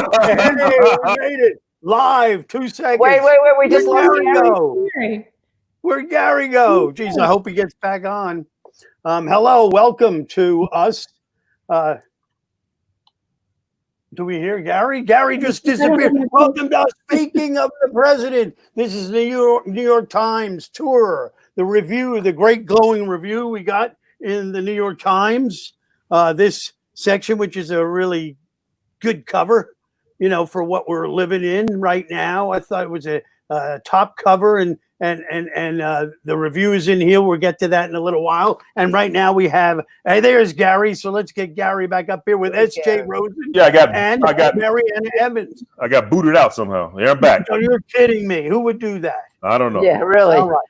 we made it live. 2 seconds. Wait. We just lost Gary. Where'd Gary go? Geez, I hope he gets back on. Hello, welcome to us. Do we hear Gary? Gary just disappeared. Welcome to us. Speaking of the president, this is the New York Times tour. The review, the great glowing review we got in the New York Times. This section, which is a really good cover, for what we're living in right now. I thought it was a top cover, and the review is in here. We'll get to that in a little while. And right now we have, hey, there's Gary. So let's get Gary back up here with S.J. Rozan. Yeah, I got Mariana Evans. I got booted out somehow. Yeah, I'm back. No, you're kidding me. Who would do that? I don't know. Yeah, really. All right.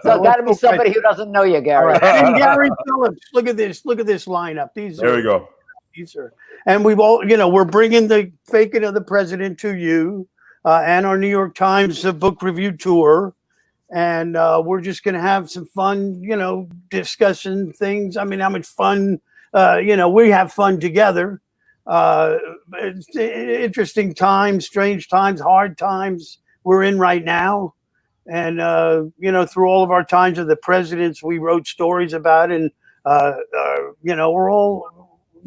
So got to be somebody who doesn't know you, Gary. Right. And Gary Phillips. Look at this lineup. There we go. These are, and we've all, we're bringing the Faking of the President to you, and our New York Times book review tour. And we're just going to have some fun, discussing things. I mean, how much fun, we have fun together. It's interesting times, strange times, hard times we're in right now. And, through all of our times of the presidents, we wrote stories about, and,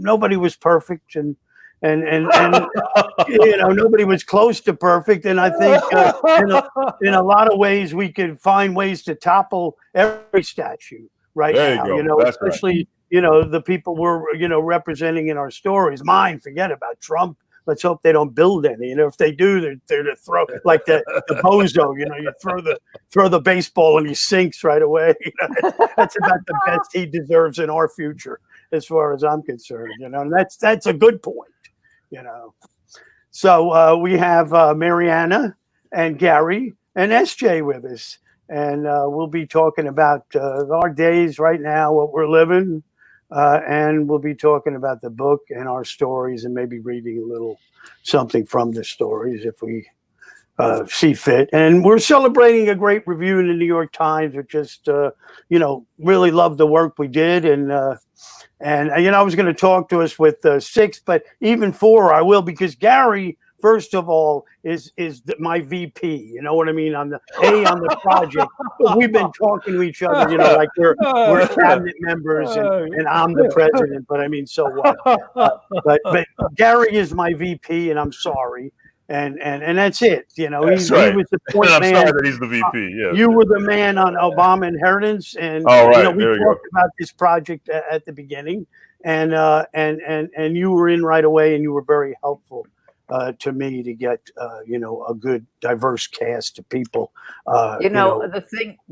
nobody was perfect, and nobody was close to perfect. And I think in a lot of ways we could find ways to topple every statue right now, especially, the people we're, representing in our stories. Mine, forget about Trump. Let's hope they don't build any. If they do, they're to throw like the bozo. You throw the baseball and he sinks right away. That's about the best he deserves in our future, as far as I'm concerned. And that's a good point. So we have Mariana and Gary and SJ with us, and we'll be talking about our days right now, what we're living. And we'll be talking about the book and our stories, and maybe reading a little something from the stories if we see fit. And we're celebrating a great review in the New York Times. We just, really love the work we did. And I was going to talk to us with 6, but even 4 I will, because Gary, first of all, is my VP. You know what I mean? On the project. We've been talking to each other, like we're cabinet members, and I'm the president. But I mean, so what? But Gary is my VP, and I'm sorry. And that's it. That's right. He was the point man. I'm sorry that he's the VP. Yeah. You were the man on Obama Inheritance, and we talked about this project at the beginning, and you were in right away, and you were very helpful to me to get a good diverse cast of people. The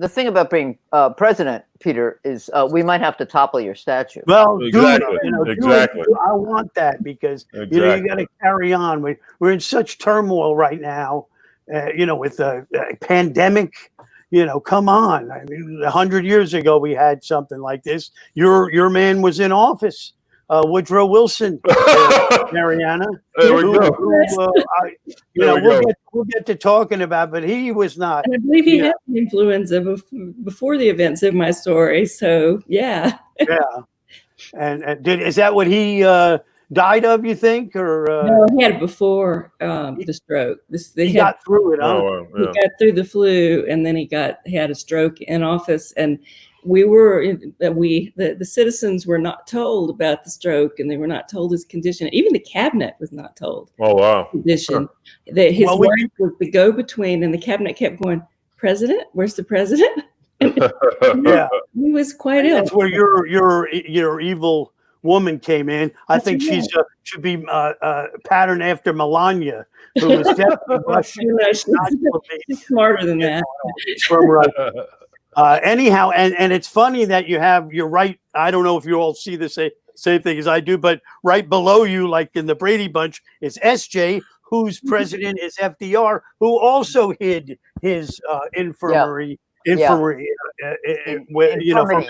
thing about being president, Peter, is we might have to topple your statue. Well, exactly. Exactly. I want that, because you got to carry on. We're in such turmoil right now. With the pandemic. Come on. I mean, 100 years ago we had something like this. Your man was in office. Woodrow Wilson, Mariana. We'll get to talking about, but he was not. And I believe he had influenza before the events of my story. So yeah. Yeah. And is that what he died of, you think, or no? He had it before the stroke. He got through it. Huh? He got through the flu, and then he had a stroke in office, and the citizens were not told about the stroke, and they were not told his condition. Even the cabinet was not told. Oh, wow. Condition. That his wife was the go-between, and the cabinet kept going, "President, where's the president?" Yeah, he was quite ill. That's where your evil woman came in. I think she should be patterned after Melania, who was definitely Russian. She's smarter than that. From Russia. Anyhow, and it's funny that you're right. I don't know if you all see the same thing as I do, but right below you, like in the Brady Bunch, is SJ, whose president is FDR, who also hid his infirmary, for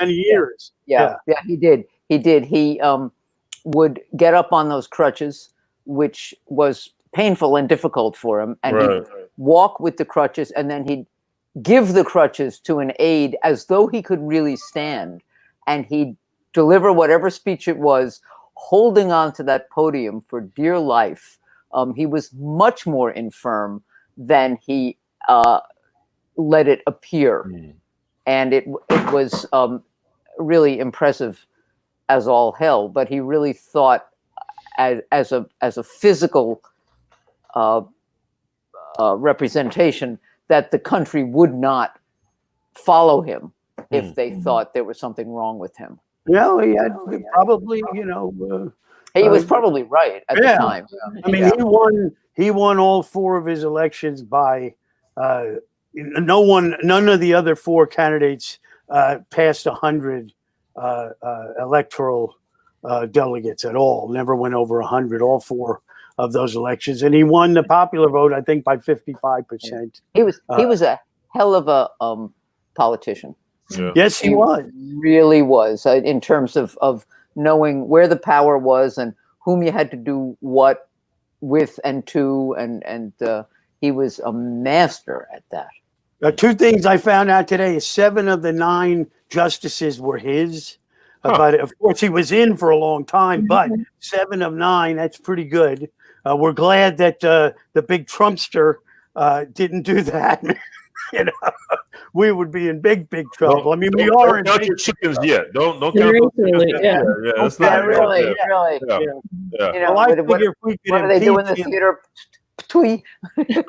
many years. Yeah, he did. He would get up on those crutches, which was painful and difficult for him, and he'd walk with the crutches, and then he'd give the crutches to an aide as though he could really stand, and he'd deliver whatever speech it was, holding on to that podium for dear life, he was much more infirm than he let it appear. And it was really impressive as all hell, but he really thought as a physical representation that the country would not follow him if they thought there was something wrong with him. No, he had probably, he was probably right at the time. I mean, he won all 4 of his elections by none of the other 4 candidates passed 100 electoral delegates at all. Never went over 100, all 4 of those elections, and he won the popular vote, I think, by 55%. He was a hell of a politician. Yeah. Yes, he was. Really was, in terms of knowing where the power was and whom you had to do what with and to, and he was a master at that. 2 things I found out today is 7 of the 9 justices were his. But of course, he was in for a long time, but 7 of 9, that's pretty good. We're glad that the big Trumpster didn't do that. We would be in big trouble. I mean, we are in count big your chickens yet. Don't count Really, those chickens yeah. yet. Yeah, that's not really. Yeah. You know, Well, I what figure if we could do they do in the impeach him, theater? Twee.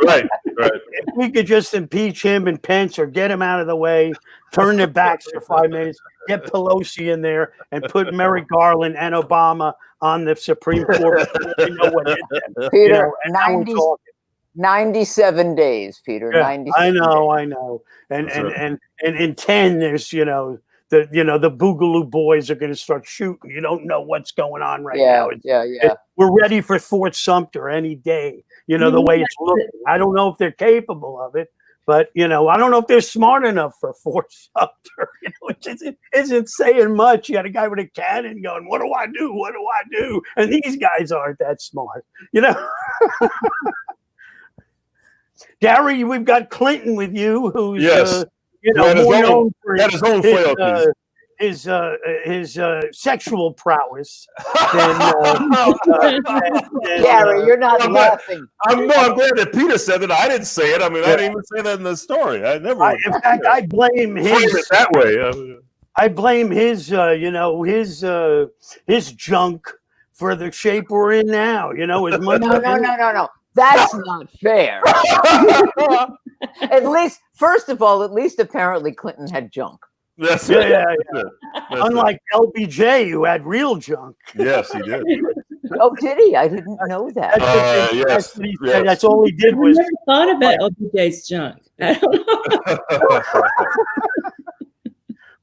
Right. if we could just impeach him and Pence or get him out of the way, turn their backs for 5 minutes, get Pelosi in there, and put Merrick Garland and Obama on the Supreme Court. You know what hit them. Peter, and now we're talking. 97 days, Peter. Yeah, 97 days. I know. And in 10, there's the Boogaloo boys are going to start shooting. You don't know what's going on right now. We're ready for Fort Sumter any day. The way it's looking. I don't know if they're capable of it, but I don't know if they're smart enough for Fort Sumter. It isn't saying much. You got a guy with a cannon going, "What do I do? What do I do?" And these guys aren't that smart. Gary, we've got Clinton with you, who's more known for his own frailties. His sexual prowess. Gary, you're not laughing. I'm glad that Peter said it. I didn't say it. I mean, I didn't even say that in the story. I never. In fact, I blame his that way. I blame his his junk for the shape we're in now. As much. No. That's not fair. At least, first of all, apparently Clinton had junk. That's right. Yeah. Unlike LBJ, who had real junk. Yes, he did. Oh, did he? I didn't know that. That's what he said. That's all he did was. I never thought about LBJ's junk. I don't know.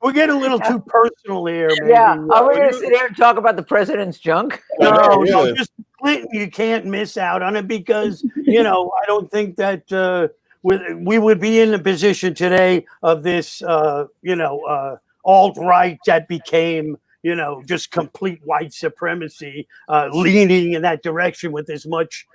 We're getting a little too personal here. Maybe. Yeah. Are we going to sit here and talk about the president's junk? No, just Clinton. You can't miss out on it because I don't think that. We would be in the position today of this, alt-right that became, just complete white supremacy, leaning in that direction with as much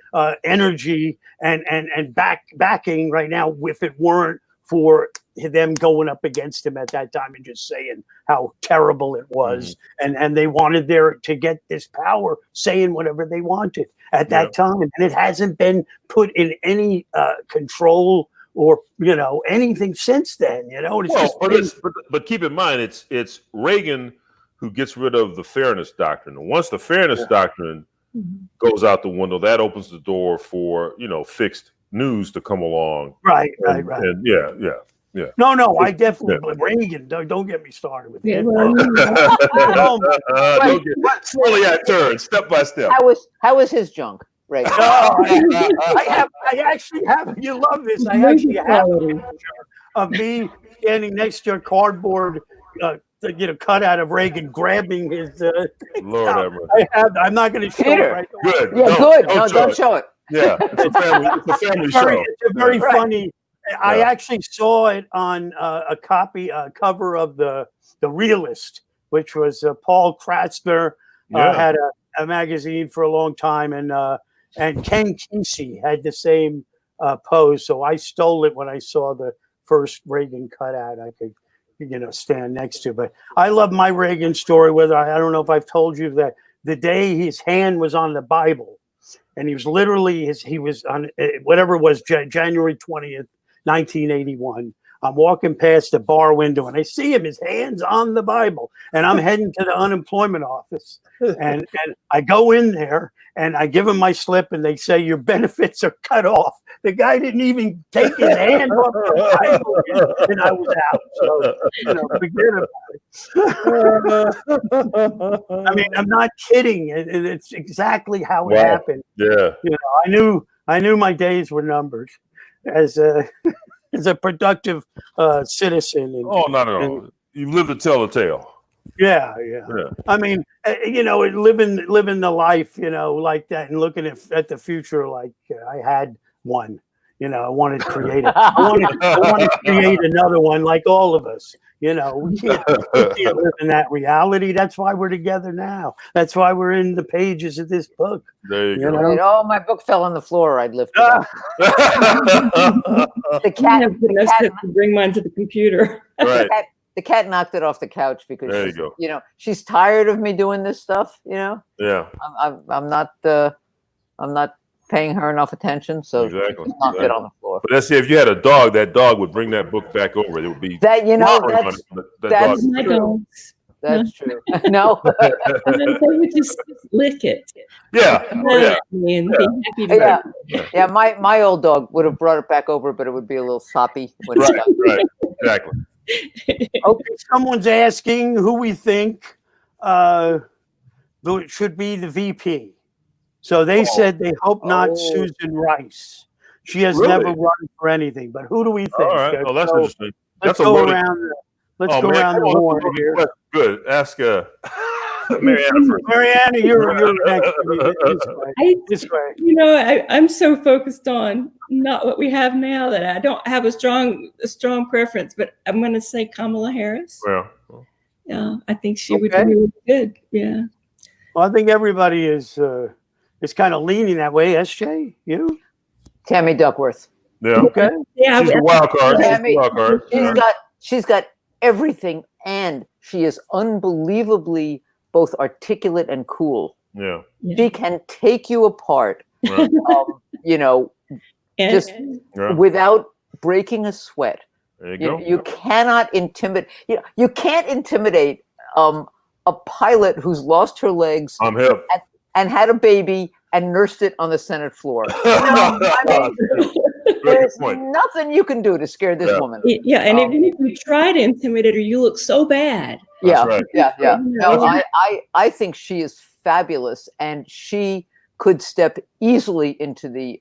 energy and backing right now, if it weren't for them going up against him at that time and just saying how terrible it was. And they wanted to get this power saying whatever they wanted at that time. And it hasn't been put in any control or, anything since then, but keep in mind, it's Reagan who gets rid of the fairness doctrine. And once the fairness doctrine goes out the window, that opens the door for, fixed news to come along. Right. And yeah. No, I definitely blame Reagan. Don't get me started with him. Slowly I turn, step by step. How was his junk? Right. I actually have. You love this. I actually have a picture of me standing next to a cardboard, cutout of Reagan grabbing his. Lord, I'm not going to show it right now. Good. Yeah, good. Don't show it. Yeah, it's a family show. It's a very funny. I actually saw it on a cover of the Realist, which was Paul Kratzner had a magazine for a long time, and Ken Kesey had the same pose. So I stole it when I saw the first Reagan cutout I could, stand next to. But I love my Reagan story. I don't know if I've told you that the day his hand was on the Bible, and he was literally he was on whatever it was, January 20th, 1981. I'm walking past the bar window and I see him, his hands on the Bible, and I'm heading to the unemployment office. And I go in there and I give him my slip and they say, your benefits are cut off. The guy didn't even take his hand off the Bible and I was out. So, forget about it. I mean, I'm not kidding. It's exactly how it happened. Yeah. I knew my days were numbered as a productive citizen. And, not at all. You live to tell the tale. Yeah. I mean, living the life, like that, and looking at the future like I had one. I wanted to create it. I want to create another one, like all of us. We can't live in that reality. That's why we're together now. That's why we're in the pages of this book. There you go. Oh, my book fell on the floor. I'd lift it up. The cat to bring mine to the computer. Right. The cat knocked it off the couch because there you go. She's tired of me doing this stuff. Yeah. I'm not paying her enough attention, so exactly. She knocked it on the floor. But let's see, if you had a dog, that dog would bring that book back over. It would be that. That's my dog. That's true. No, they would just lick it. Yeah. Yeah. My old dog would have brought it back over, but it would be a little soppy. Right. Exactly. Okay, someone's asking who we think should be the VP. So they said they hope not Susan Rice. She has never run for anything. But who do we think? All right. Oh, that's interesting. Let's go around. Let's go around the horn here. Good. Ask Mariana first. Mariana, you're next. This way. I'm so focused on not what we have now that I don't have a strong preference. But I'm going to say Kamala Harris. Yeah, I think she would be really good. Yeah. Well, I think everybody is kind of leaning that way. SJ, you? Tammy Duckworth. Yeah. Okay. Yeah, she's the wild card. She's got everything, and she is unbelievably both articulate and cool. Yeah. She can take you apart, just without breaking a sweat. There you go. You cannot intimidate. You can't intimidate a pilot who's lost her legs and had a baby and nursed it on the Senate floor. There's nothing you can do to scare this woman. Yeah, and even if you try to intimidate her, you look so bad. Right. Yeah. No, I think she is fabulous, and she could step easily into the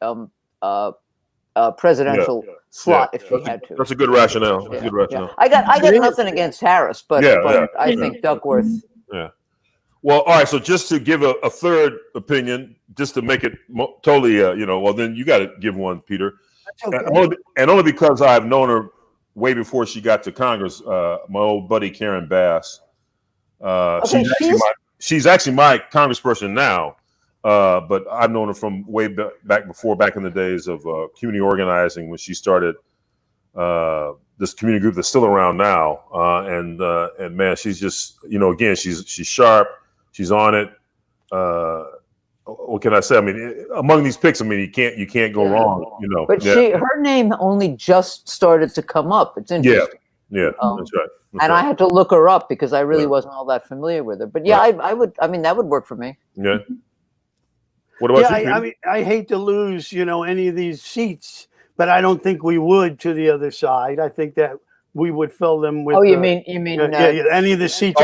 presidential slot if she had to. That's a good rationale. That's a good rationale. I got nothing against Harris, but I think Duckworth. Yeah. Well, all right. So just to give a third opinion, just to make it totally, well, then you got to give one, Peter. Okay. And only because I've known her way before she got to Congress. My old buddy Karen Bass. She's actually my congressperson now, but I've known her from way back in the days of community organizing when she started this community group that's still around now. And man, she's just again she's sharp. She's on it. What can I say? I mean, among these picks, I mean, you can't go wrong. But her name only just started to come up. It's interesting. Yeah, that's right. And I had to look her up because I really wasn't all that familiar with her. But I would. I mean, that would work for me. Yeah. What about you? I mean, I hate to lose, any of these seats, but I don't think we would to the other side. I think that we would fill them with. Oh, you mean any of the seats?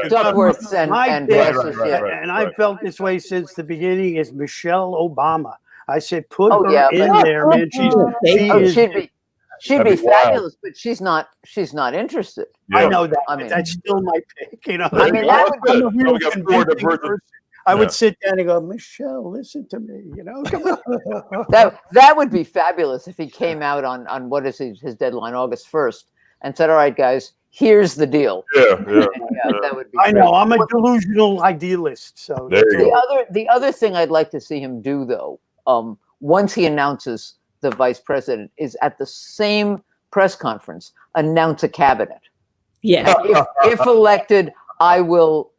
Duckworth's and and I've felt this way since the beginning. Is Michelle Obama? I said, put her in there, man. She'd be fabulous, but she's not interested. Yeah. I know that. I mean, that's still my pick. I mean, I would sit down and go, Michelle, listen to me. Come on. that would be fabulous if he came out on what is his deadline, August 1st, and said, "All right, guys, here's the deal." Yeah. That would be. I know. I'm a delusional idealist. So the other thing I'd like to see him do, though, once he announces the vice president, is at the same press conference announce a cabinet. Yeah. If elected, I will,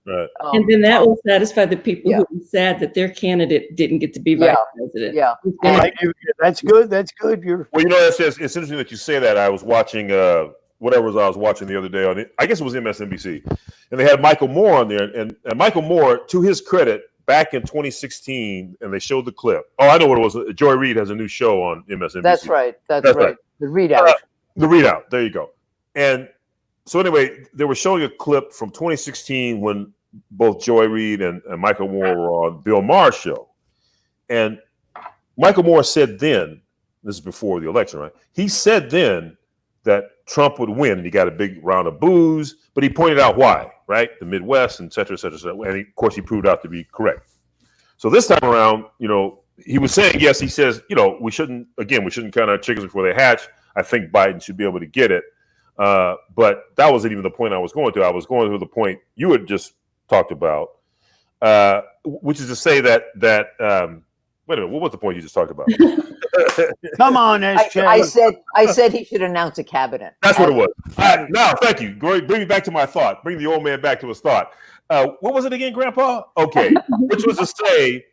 Right. And then that will satisfy the people who are sad that their candidate didn't get to be vice president. Yeah. That's good. That's good. Well, you know, it's interesting that you say that. I was watching whatever I was watching the other day on it. I guess it was MSNBC, and they had Michael Moore on there. And Michael Moore, to his credit, back in 2016, and they showed the clip. Oh, I know what it was. Joy Reid has a new show on MSNBC. That's right. That's right. The readout. The readout. There you go. And so anyway, they were showing a clip from 2016 when both Joy Reid and Michael Moore were on Bill Maher's show. And Michael Moore said then, this is before the election, right? He said then that Trump would win. He got a big round of boos, but he pointed out why, right? The Midwest, et cetera, et cetera, et cetera. And of course, he proved out to be correct. So this time around, you know, he was saying, yes, he says, you know, we shouldn't count our chickens before they hatch. I think Biden should be able to get it. But that wasn't even the point I was going to. I was going to the point you had just talked about, which is to say that wait a minute, what was the point you just talked about? Come on, SJ. I said he should announce a cabinet. That's what it was. Now, thank you. Bring me back to my thought. Bring the old man back to his thought. What was it again, Grandpa? Okay, which was to say,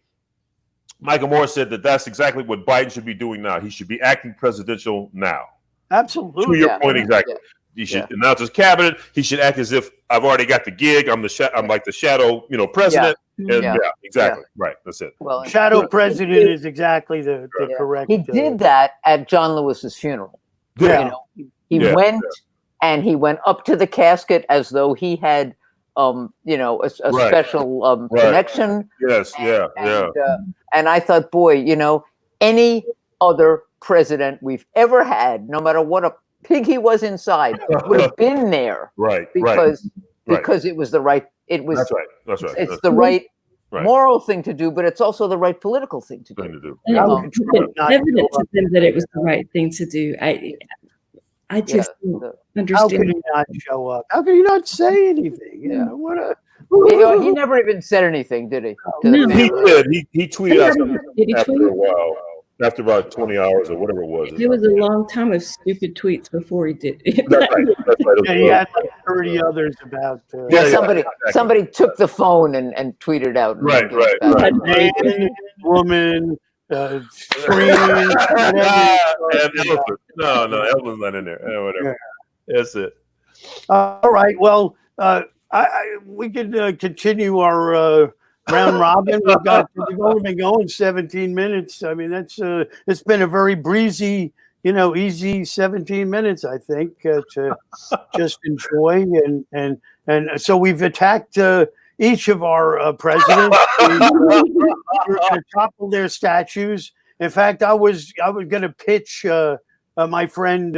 Michael Moore said that that's exactly what Biden should be doing now. He should be acting presidential now. Absolutely. To your point, exactly. He should announce his cabinet. He should act as if I've already got the gig. I'm like the shadow, president. And exactly. Right. That's it. Well, shadow president is exactly the correct. He did that at John Lewis's funeral. Yeah. He went and he went up to the casket as though he had, a special connection. Yes. And I thought, boy, any other president we've ever had, no matter what a pig he was inside, would have been there. Right. Because it was the right. It was. That's right. It's the right moral thing to do, but it's also the right political thing to do. Evidence to them that it was the right thing to do. I just don't understand. How could he not show up? How could he not say anything? He never even said anything, did he? No. He did. He tweeted out something Did he after tweet? a while. After about 20 hours or whatever it was. It was a long time of stupid tweets before he did it. That's right. Yeah, he had like 30 others about. Somebody took the phone and tweeted out. Right. Man, woman, screaming. And elephant. No, elephant's not in there. Whatever. Yeah. That's it. All right. Well, we can continue our round robin. We've only been going 17 minutes. I mean, it's been a very breezy, easy 17 minutes, I think, to just enjoy. And so we've attacked each of our presidents. We're going to topple their statues. In fact, I was going to pitch my friend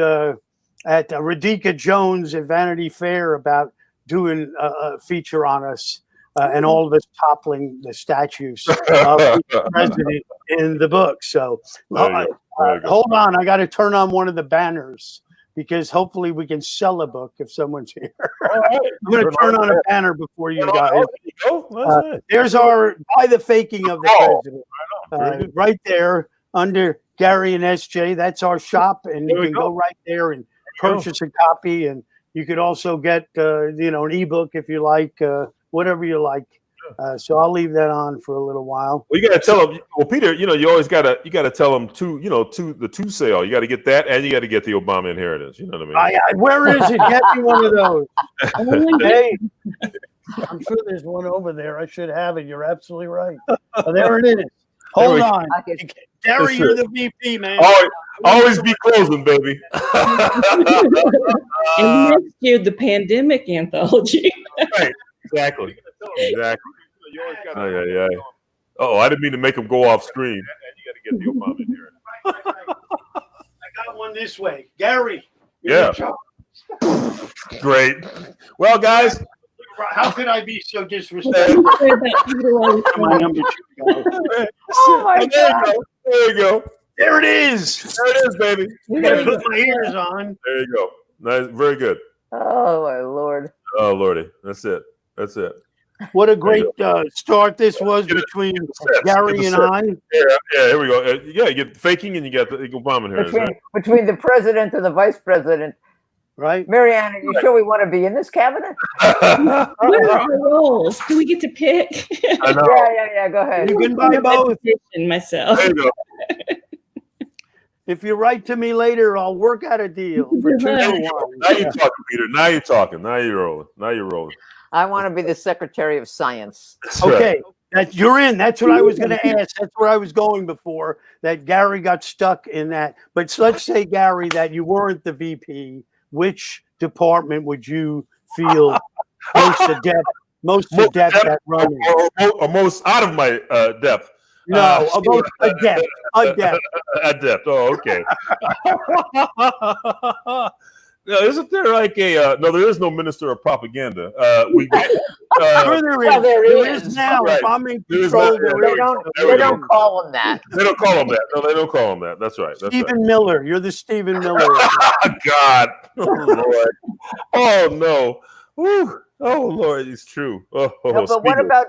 at Radhika Jones at Vanity Fair about doing a feature on us. And all of us toppling the statues of the president in the book. So hold on, I got to turn on one of the banners because hopefully we can sell a book if someone's here. I'm going to turn on a banner before you guys. There's our By the Faking of the President. Right there under Gary and SJ. That's our shop, and you can go right there and purchase a copy. And you could also get an ebook if you like. Whatever you like. So I'll leave that on for a little while. Well, you got to tell them. Well, Peter, you always got to tell them the two sale. You got to get that, and you got to get the Obama inheritance. You know what I mean? Where is it? Get me one of those. Hey, I'm sure there's one over there. I should have it. You're absolutely right. There it is. Hold on, Gary, you're the VP, man. Always be closing, baby. And next year, the pandemic anthology. Right. Exactly. Oh, I didn't mean to make him go off screen. And you got to get the Obama here. I got one this way, Gary. Yeah. Great. Well, guys, how could I be so disrespectful? My number 2 guy. Oh my God! There you go. There it is. There it is, baby. I gotta put my ears on. There you go. Nice. Very good. Oh my Lord. Oh Lordy. That's it. What a great start this was between Gary and I. Yeah, here we go. You get faking and you got the Obama here. Between the president and the vice president, right? Mariana, you sure we want to be in this cabinet? What are our roles? Do we get to pick? I know. Yeah. Go ahead. You can buy both. Myself. There you go. If you write to me later, I'll work out a deal for 2 for 1. Now you're talking, Peter. Now you're talking. Now you're rolling. Now you're rolling. I want to be the Secretary of Science. Okay, you're in. That's what I was going to ask. That's where I was going before. That Gary got stuck in that. But let's say, Gary, that you weren't the VP. Which department would you feel most adept at running? Or most out of my depth. No, most adept. Adept. Oh, okay. No, isn't there like a no? There is no minister of propaganda. Sure there is now. Right. If I'm in control, They don't call them that. They don't call him that. No, they don't call him that. That's right. That's Stephen Miller. You're the Stephen Miller. God. Oh, Lord. Oh no. Woo. Oh Lord, it's true. Oh, No, but what about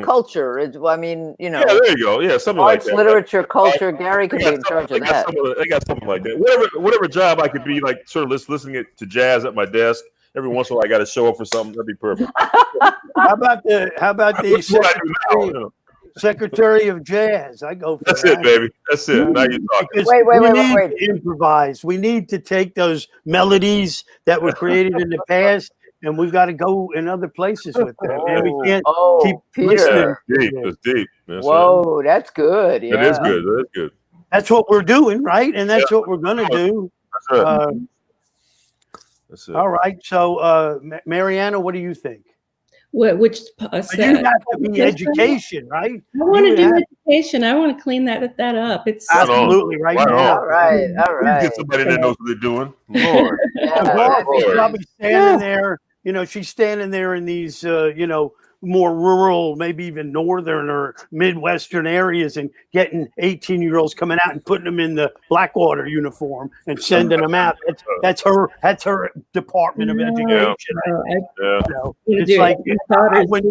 culture? I mean, yeah, there you go. Yeah, something arts, like that. literature, culture. Gary could be in charge of that. I got something like that. Whatever job I could be, like sort of listening to jazz at my desk. Every once in a while, I got to show up for something. That'd be perfect. How about the Secretary of Jazz? I go for That's that. it, baby. That's it. Now you're talking. Wait. We need to improvise. We need to take those melodies that were created in the past, and we've got to go in other places with them. And we can't keep listening. That's deep. That's Whoa, that's good. Yeah. It is good. That's good. That's what we're doing, right? And that's what we're going to do. That's right. That's it. All right. So, Mariana, what do you think? Which You have to be education, right? I want to do education. I want to clean that up. It's absolutely right now. All right. Get somebody that knows what they're doing. Lord. She's probably standing there. You know, she's standing there in these, more rural, maybe even northern or Midwestern areas, and getting 18-year-olds coming out and putting them in the Blackwater uniform and sending them out. That's her Department of Education. It's like I would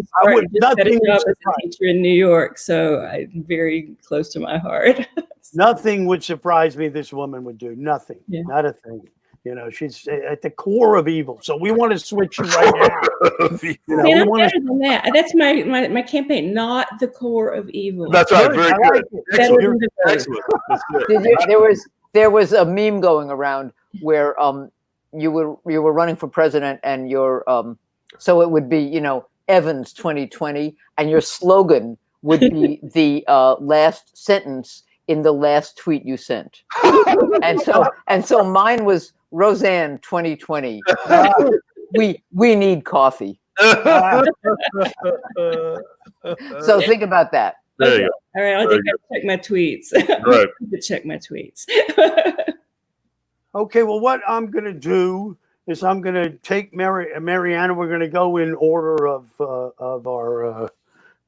nothing as a teacher in New York, so I'm very close to my heart. Nothing would surprise me this woman would do. Nothing. Not a thing. You know, she's at the core of evil. So we want to switch you right now. I'm better than that. That's my campaign, not the core of evil. That's right. Very good. Excellent. There was a meme going around where you were running for president, and your so it would be Evans 2020, and your slogan would be the last sentence in the last tweet you sent. and so mine was Rozan 2020. We need coffee. So think about that. There you go. All right, I'll check my tweets. Right. Check my tweets. Okay, well, what I'm going to do is I'm going to take Mariana. We're going to go in order of our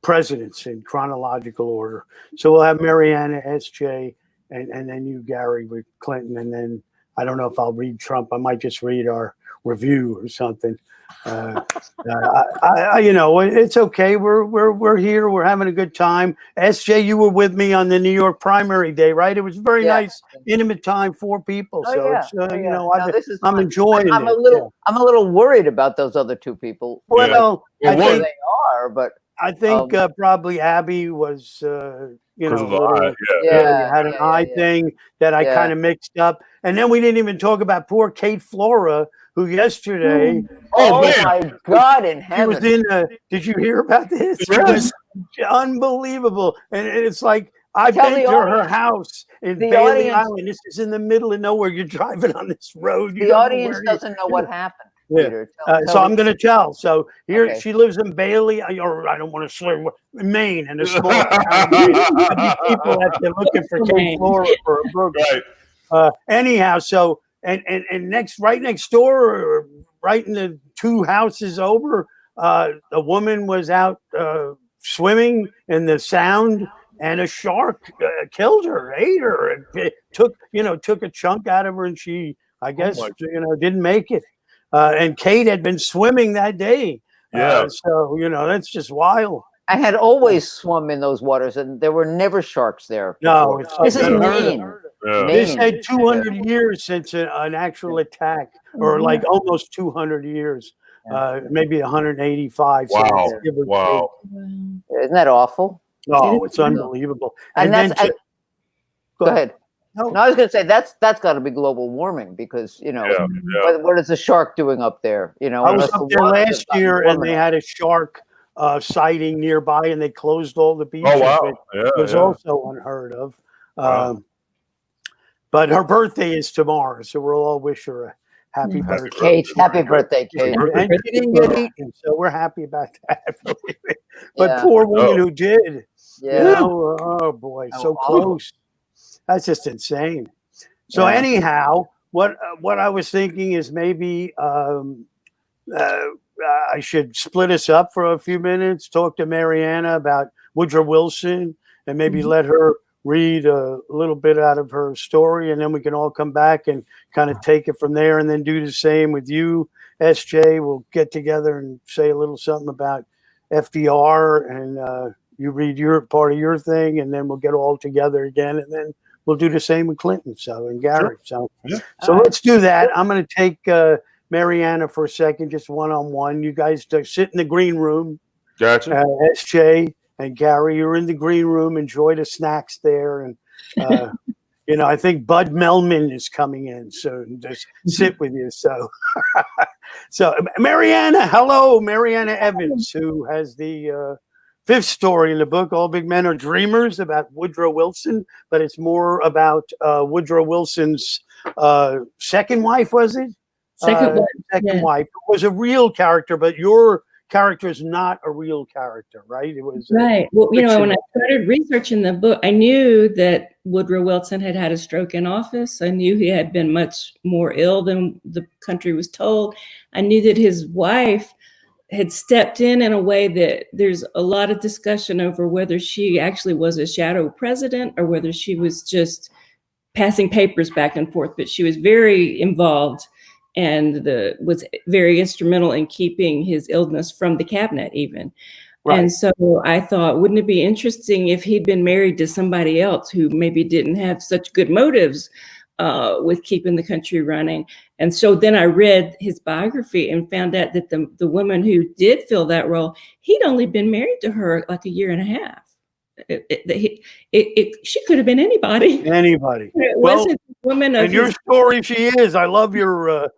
presidents in chronological order. So we'll have Mariana, SJ, and then you, Gary, with Clinton, and then I don't know if I'll read Trump. I might just read our review or something. It's okay. We're here. We're having a good time. SJ, you were with me on the New York primary day, right? It was very nice, intimate time, 4 people. I'm enjoying it. I'm a little worried about those other 2 people. Well, I think they are, but I think probably Abby was, had an eye thing that I kind of mixed up. And then we didn't even talk about poor Kate Flora, who yesterday. Oh my God in heaven! She was in. Did you hear about this? It was unbelievable, and it's like I've been to her house in Bailey Island. This is in the middle of nowhere. You're driving on this road. The audience doesn't know what happened. Peter, so I'm going to tell. So here she lives in Bailey, or I don't want to say Maine, in a small town. People have been looking for Kate Flora for a burger. Right. Anyhow, so and right next door, or right in the 2 houses over, a woman was out swimming in the Sound, and a shark killed her, ate her, and took a chunk out of her, and she, I guess, didn't make it. And Kate had been swimming that day. So, that's just wild. I had always swum in those waters, and there were never sharks there. No, This is unheard Maine. Yeah. They Maine. said 200 years since an actual attack, or like almost 200 years, maybe 185. Wow. So give or Wow. Isn't that awful? take. Oh, it's unbelievable. And then that's go ahead. No, No, I was going to say that's got to be global warming because what is a shark doing up there? You know, I was unless up the there water last has gotten year, warm and they enough. had a shark sighting nearby, and they closed all the beaches. Oh wow. It was also unheard of. Wow. But her birthday is tomorrow, so we'll all wish her a happy birthday. Kate, happy birthday, Kate. And she didn't get eaten, so we're happy about that. But Yeah. poor woman who did. Yeah. You know, oh boy, so close. That's just insane. So anyhow, what I was thinking is maybe I should split us up for a few minutes, talk to Mariana about Woodrow Wilson, and maybe let her read a little bit out of her story, and then we can all come back and kind of take it from there, and then do the same with you, SJ. We'll get together and say a little something about FDR, and you read your part of your thing, and then we'll get all together again, and then we'll do the same with Clinton, and Gary. Sure. So let's do that. I'm going to take Mariana for a second, just one-on-one. You guys sit in the green room. Gotcha. SJ and Gary, you're in the green room. Enjoy the snacks there. And, I think Bud Melman is coming in soon. Just sit with you. So, Mariana, hello. Mariana Evans, who has the fifth story in the book, All Big Men Are Dreamers, about Woodrow Wilson, but it's more about Woodrow Wilson's second wife, was it? Second wife. It was a real character, but your character is not a real character, right? It was right. Well, when I started researching the book, I knew that Woodrow Wilson had had a stroke in office. I knew he had been much more ill than the country was told. I knew that his wife had stepped in a way that there's a lot of discussion over whether she actually was a shadow president or whether she was just passing papers back and forth, but she was very involved and was very instrumental in keeping his illness from the cabinet even. Right. And so I thought, wouldn't it be interesting if he'd been married to somebody else who maybe didn't have such good motives with keeping the country running? And so then I read his biography and found out that the woman who did fill that role, he'd only been married to her like a year and a half. She could have been anybody. Anybody. It wasn't woman of and your story, she is. I love your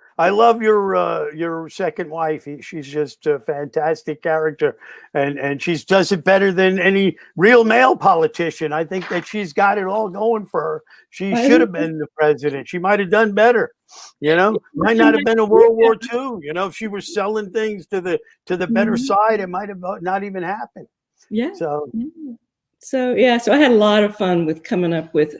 second wife. She's just a fantastic character, and she does it better than any real male politician. I think that she's got it all going for her. She should have been the president. She might have done better. Might not have been a World War II. If she was selling things to the better side, it might have not even happened. Yeah. So I had a lot of fun with coming up with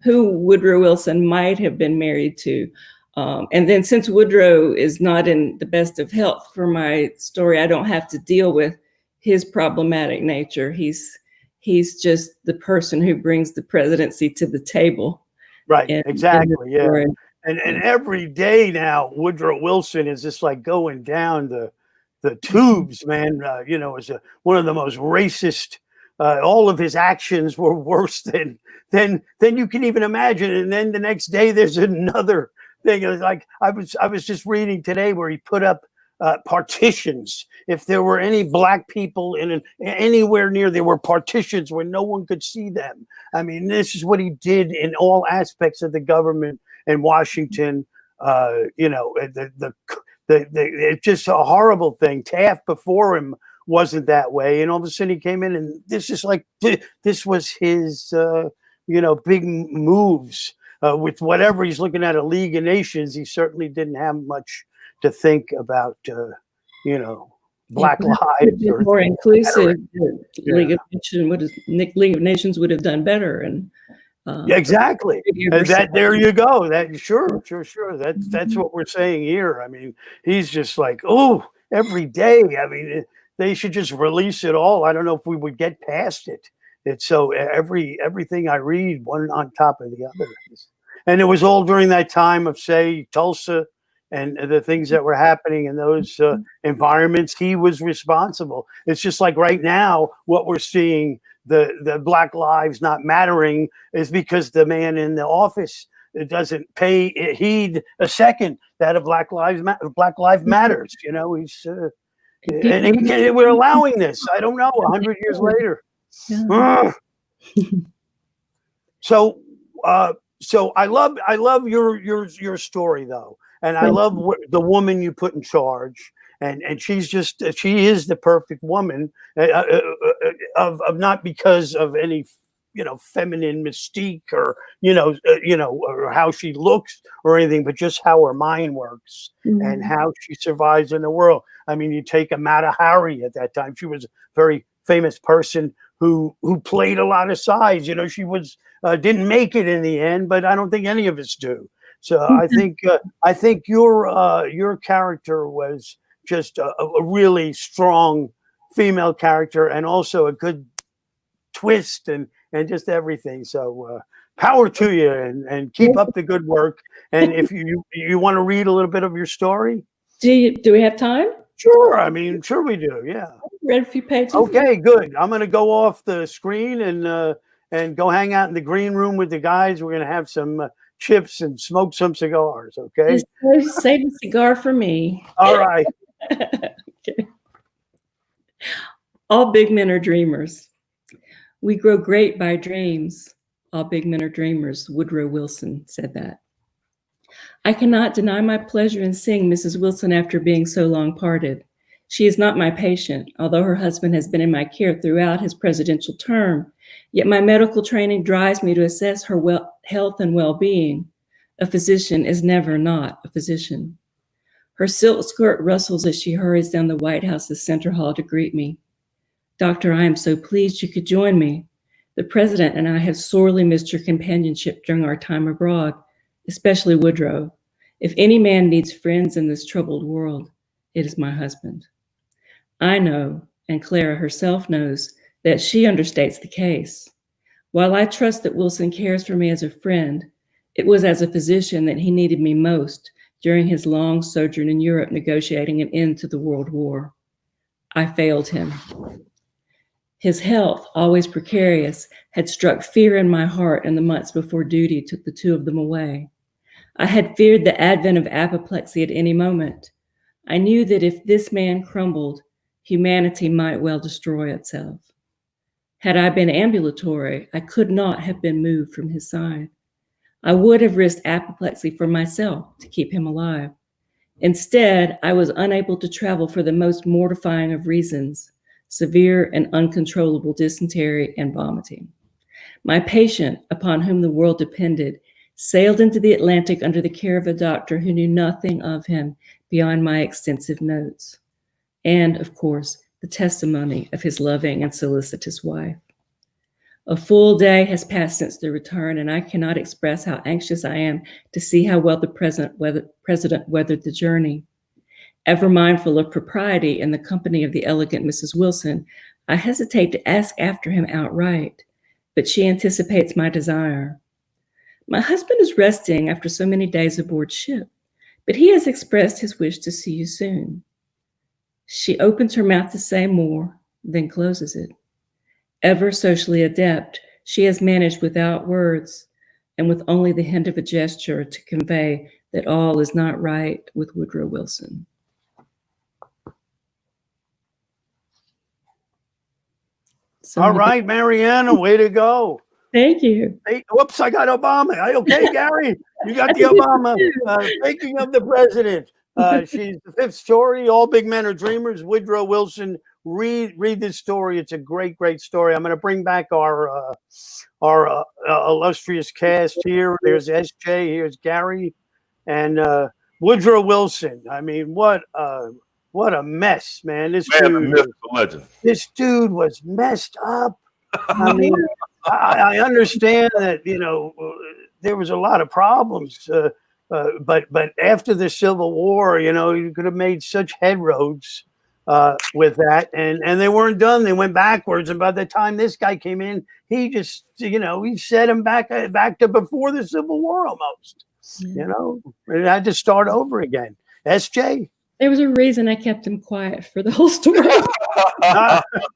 who Woodrow Wilson might have been married to. And then since Woodrow is not in the best of health for my story, I don't have to deal with his problematic nature. He's just the person who brings the presidency to the table. Right, exactly, yeah. And every day now, Woodrow Wilson is just like going down the tubes, man. Is one of the most racist. All of his actions were worse than you can even imagine. And then the next day, there's another thing. It was like I was just reading today where he put up partitions. If there were any black people anywhere near, there were partitions where no one could see them. I mean, this is what he did in all aspects of the government in Washington. It's just a horrible thing. Taft before him wasn't that way, and all of a sudden he came in, and this was his big moves with whatever he's looking at a League of Nations. He certainly didn't have much to think about Black lives or more inclusive. League of Nations would have done better. And exactly. And there you go. That sure. That's what we're saying here. I mean, he's just like, every day. I mean, they should just release it all. I don't know if we would get past it. It's so everything I read, one on top of the other. And it was all during that time of, say, Tulsa, and the things that were happening in those environments, he was responsible. It's just like right now, what we're seeing, the Black Lives Not Mattering, is because the man in the office doesn't pay heed a second that a Black Lives Matters. You know, he's we're allowing this. I don't know. 100 years later. Yeah. So I love your story though, and I love the woman you put in charge, and she is the perfect woman of not because of any feminine mystique or or how she looks or anything, but just how her mind works and how she survives in the world. I mean, you take Amata Hari at that time; she was a very famous person who played a lot of sides. You know, she was didn't make it in the end, but I don't think any of us do. So I think your character was just a really strong female character, and also a good twist and just everything. So power to you, and keep up the good work. And if you want to read a little bit of your story, do we have time? Sure. I mean, sure we do. Yeah. Read a few pages. Okay, good. I'm going to go off the screen and go hang out in the green room with the guys. We're going to have some chips and smoke some cigars. Okay. Just save a cigar for me. All right. Okay. All big men are dreamers. We grow great by dreams. All big men are dreamers. Woodrow Wilson said that. I cannot deny my pleasure in seeing Mrs. Wilson after being so long parted. She is not my patient, although her husband has been in my care throughout his presidential term. Yet my medical training drives me to assess her health and well-being. A physician is never not a physician. Her silk skirt rustles as she hurries down the White House's center hall to greet me. Doctor, I am so pleased you could join me. The president and I have sorely missed your companionship during our time abroad, especially Woodrow. If any man needs friends in this troubled world, it is my husband. I know, and Clara herself knows, that she understates the case. While I trust that Wilson cares for me as a friend, it was as a physician that he needed me most during his long sojourn in Europe negotiating an end to the World War. I failed him. His health, always precarious, had struck fear in my heart in the months before duty took the two of them away. I had feared the advent of apoplexy at any moment. I knew that if this man crumbled, humanity might well destroy itself. Had I been ambulatory, I could not have been moved from his side. I would have risked apoplexy for myself to keep him alive. Instead, I was unable to travel for the most mortifying of reasons: severe and uncontrollable dysentery and vomiting. My patient, upon whom the world depended, sailed into the Atlantic under the care of a doctor who knew nothing of him beyond my extensive notes, and, of course, the testimony of his loving and solicitous wife. A full day has passed since the return, and I cannot express how anxious I am to see how well the president weathered the journey. Ever mindful of propriety in the company of the elegant Mrs. Wilson, I hesitate to ask after him outright, but she anticipates my desire. My husband is resting after so many days aboard ship, but he has expressed his wish to see you soon. She opens her mouth to say more, then closes it. Ever socially adept, she has managed without words and with only the hint of a gesture to convey that all is not right with Woodrow Wilson. So all right, Mariana, way to go. Thank you. Hey, whoops, I got Obama. Okay, Gary, you got the Obama. Speaking of the president, she's the fifth story. All big men are dreamers. Woodrow Wilson. Read this story. It's a great story. I'm going to bring back our illustrious cast here. There's SJ. Here's Gary, and Woodrow Wilson. I mean, what a mess, man. This dude was messed up. I mean, I understand that there was a lot of problems, but after the Civil War, you could have made such headroads with that, and they weren't done. They went backwards, and by the time this guy came in, he just he set him back to before the Civil War almost. It had to start over again. SJ? There was a reason I kept him quiet for the whole story.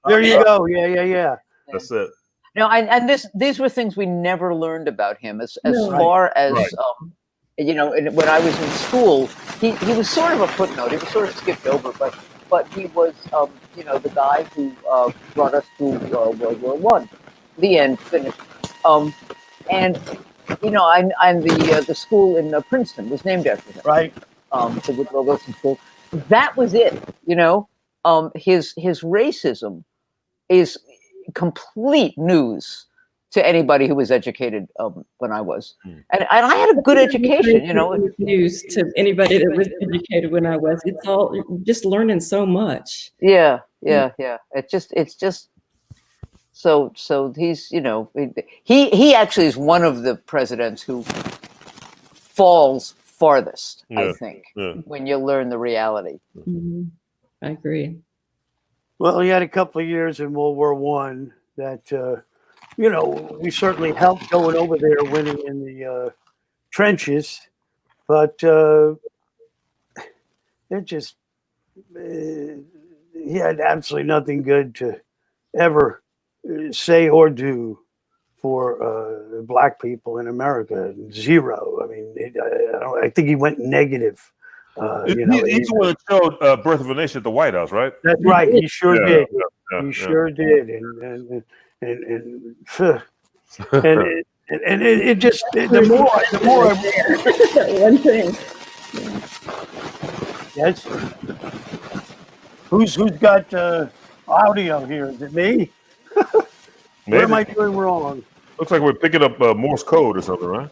There you go. Yeah. That's it. No, and these were things we never learned about him. As No. far as Right. you know, when I was in school, he was sort of a footnote. He was sort of skipped over, but he was you know, the guy who brought us through World War I. The end, finished. And you know, and the school in Princeton was named after him. Right. The Woodrow Wilson School. That was it. You know, his racism is complete news to anybody who was educated when I was, and I had a good education. You know, news to anybody that was educated when I was. It's all just learning so much. yeah. It's just so he's, you know, he actually is one of the presidents who falls farthest, I think, when you learn the reality. Mm-hmm. I agree. Well, he had a couple of years in World War I that, you know, we certainly helped going over there, winning in the trenches, but it just, he had absolutely nothing good to ever say or do for black people in America. Zero. I mean, I think he went negative. You know, he's the one that showed Birth of a Nation at the White House, right? That's right. He sure did. Yeah, he sure did. And it just the more One thing. yes. Who's got audio here? Is it me? What am I doing wrong? Looks like we're picking up Morse code or something, right?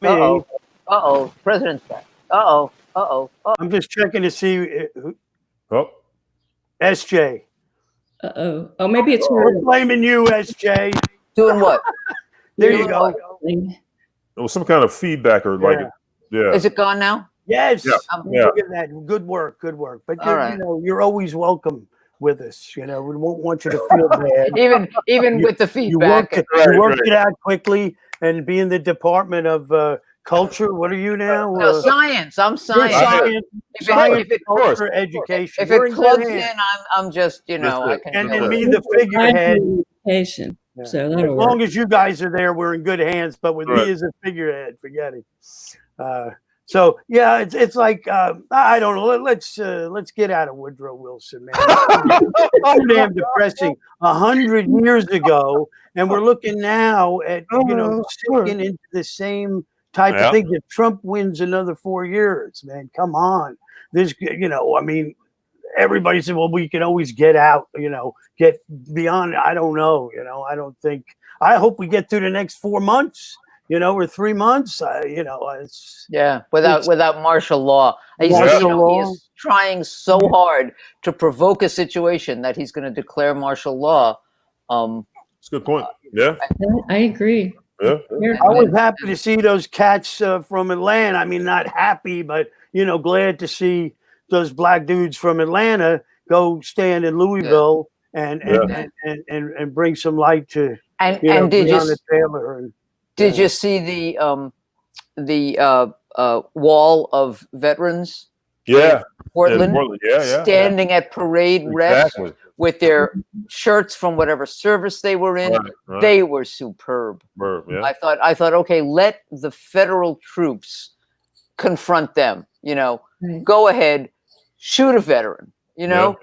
Uh-oh, President's back. Uh-oh. I'm just checking to see. Oh, SJ. Uh-oh. Oh, maybe it's We're her. blaming you, SJ. Doing what? There you go. there was some kind of feedback or like, yeah. Is it gone now? Yes. Yeah. Look at that. Good work. But you know, you're always welcome with us. You know, we won't want you to feel bad. even with the feedback. You worked it out quickly, and be in the Department of Culture. What are you now? No, science. I'm science. Science, culture, education. If it plugs in, I'm just, you know, I can. And me, the figurehead. Education. Yeah. So As long as you guys are there, we're in good hands. But with me as a figurehead, forget it. So yeah, it's like I don't know. Let's get out of Woodrow Wilson, man. Too damn depressing. 100 years ago, and we're looking now at sinking into the same type of thing. If Trump wins another 4 years, man, come on. This, I mean, everybody said, well, we can always get out, get beyond. I don't know, I don't think. I hope we get through the next 4 months. Or 3 months, without martial law. He is trying so hard to provoke a situation that he's going to declare martial law. That's a good point. Yeah, I agree. Yeah. I was happy to see those cats from Atlanta. I mean, not happy, but glad to see those black dudes from Atlanta go stand in Louisville and bring some light to Breonna Taylor. Did you see the wall of veterans? Yeah, Portland, standing at parade rests Exactly. with their shirts from whatever service they were in. Right. They were superb. Yeah. I thought, okay, let the federal troops confront them. Go ahead, shoot a veteran. That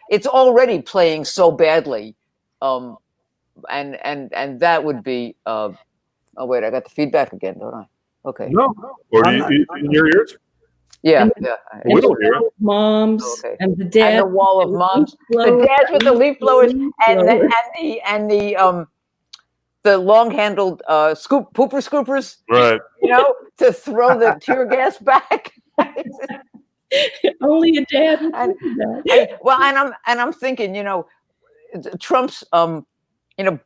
it's already playing so badly. And that would be oh wait, I got the feedback again, don't I? Okay. No. Or do you in your ears? Yeah. We don't hear it. Moms and the dads. And the wall of moms. The dads with the leaf blowers and the long-handled pooper scoopers. Right. To throw the tear gas back. Only a dad. I'm thinking, Trump's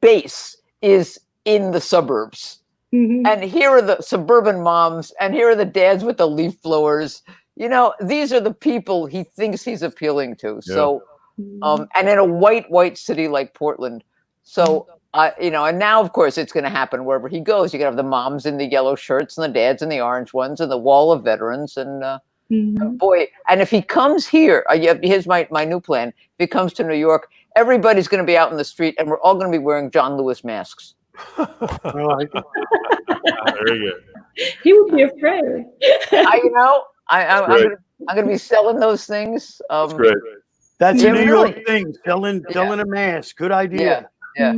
base is in the suburbs. Mm-hmm. And here are the suburban moms, and here are the dads with the leaf blowers. These are the people he thinks he's appealing to. Yeah. So, and in a white city like Portland. So, And now, of course, it's going to happen wherever he goes. You can have the moms in the yellow shirts and the dads in the orange ones and the wall of veterans. And boy, and if he comes here, here's my new plan. If he comes to New York, everybody's going to be out in the street and we're all going to be wearing John Lewis masks. Very good. He would be afraid. I'm going to be selling those things. That's great. That's a New York thing, selling a mask. Good idea. Yeah.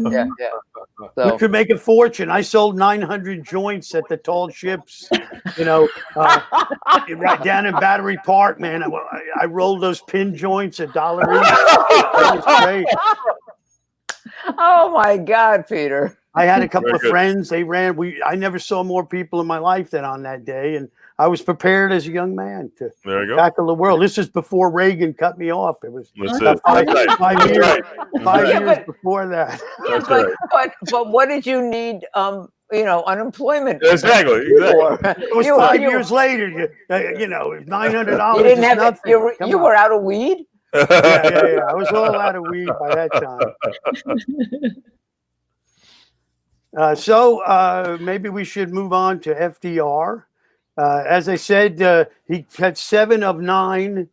So, we could make a fortune. I sold 900 joints at the Tall Ships, right down in Battery Park, man. I rolled those pin joints $1 each. That was great. Oh my God, Peter. I had a couple of friends. They ran. I never saw more people in my life than on that day, and I was prepared as a young man to tackle the world. This is before Reagan cut me off. It was 5 years before that. But what did you need? Unemployment. Exactly. It was 5 years later. $900. You didn't have you were out of weed. Yeah. I was all out of weed by that time. So maybe we should move on to FDR. As I said, he had 7 of 9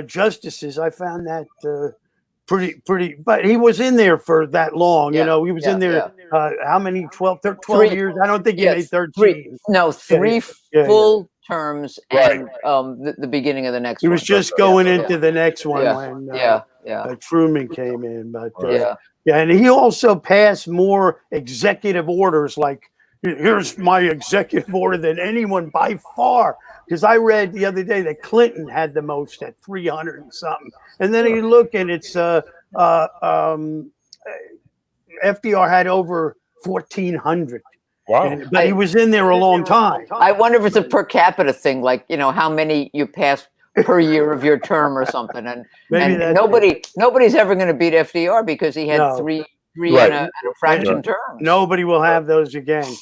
justices. I found that pretty, but he was in there for that long. He was in there. How many? 12 years? I don't think he made 13. Three full terms, and the beginning of the next one. He was just going into the next one when Truman came in. But and he also passed more executive orders, like, here's my executive order, than anyone by far. Because I read the other day that Clinton had the most at 300 and something. And then you look and it's FDR had over 1,400. Wow. But he was in there a long time. I wonder if it's a per capita thing, like, how many you pass per year of your term or something. And nobody's ever going to beat FDR because he had three and a fraction term. Nobody will have those again.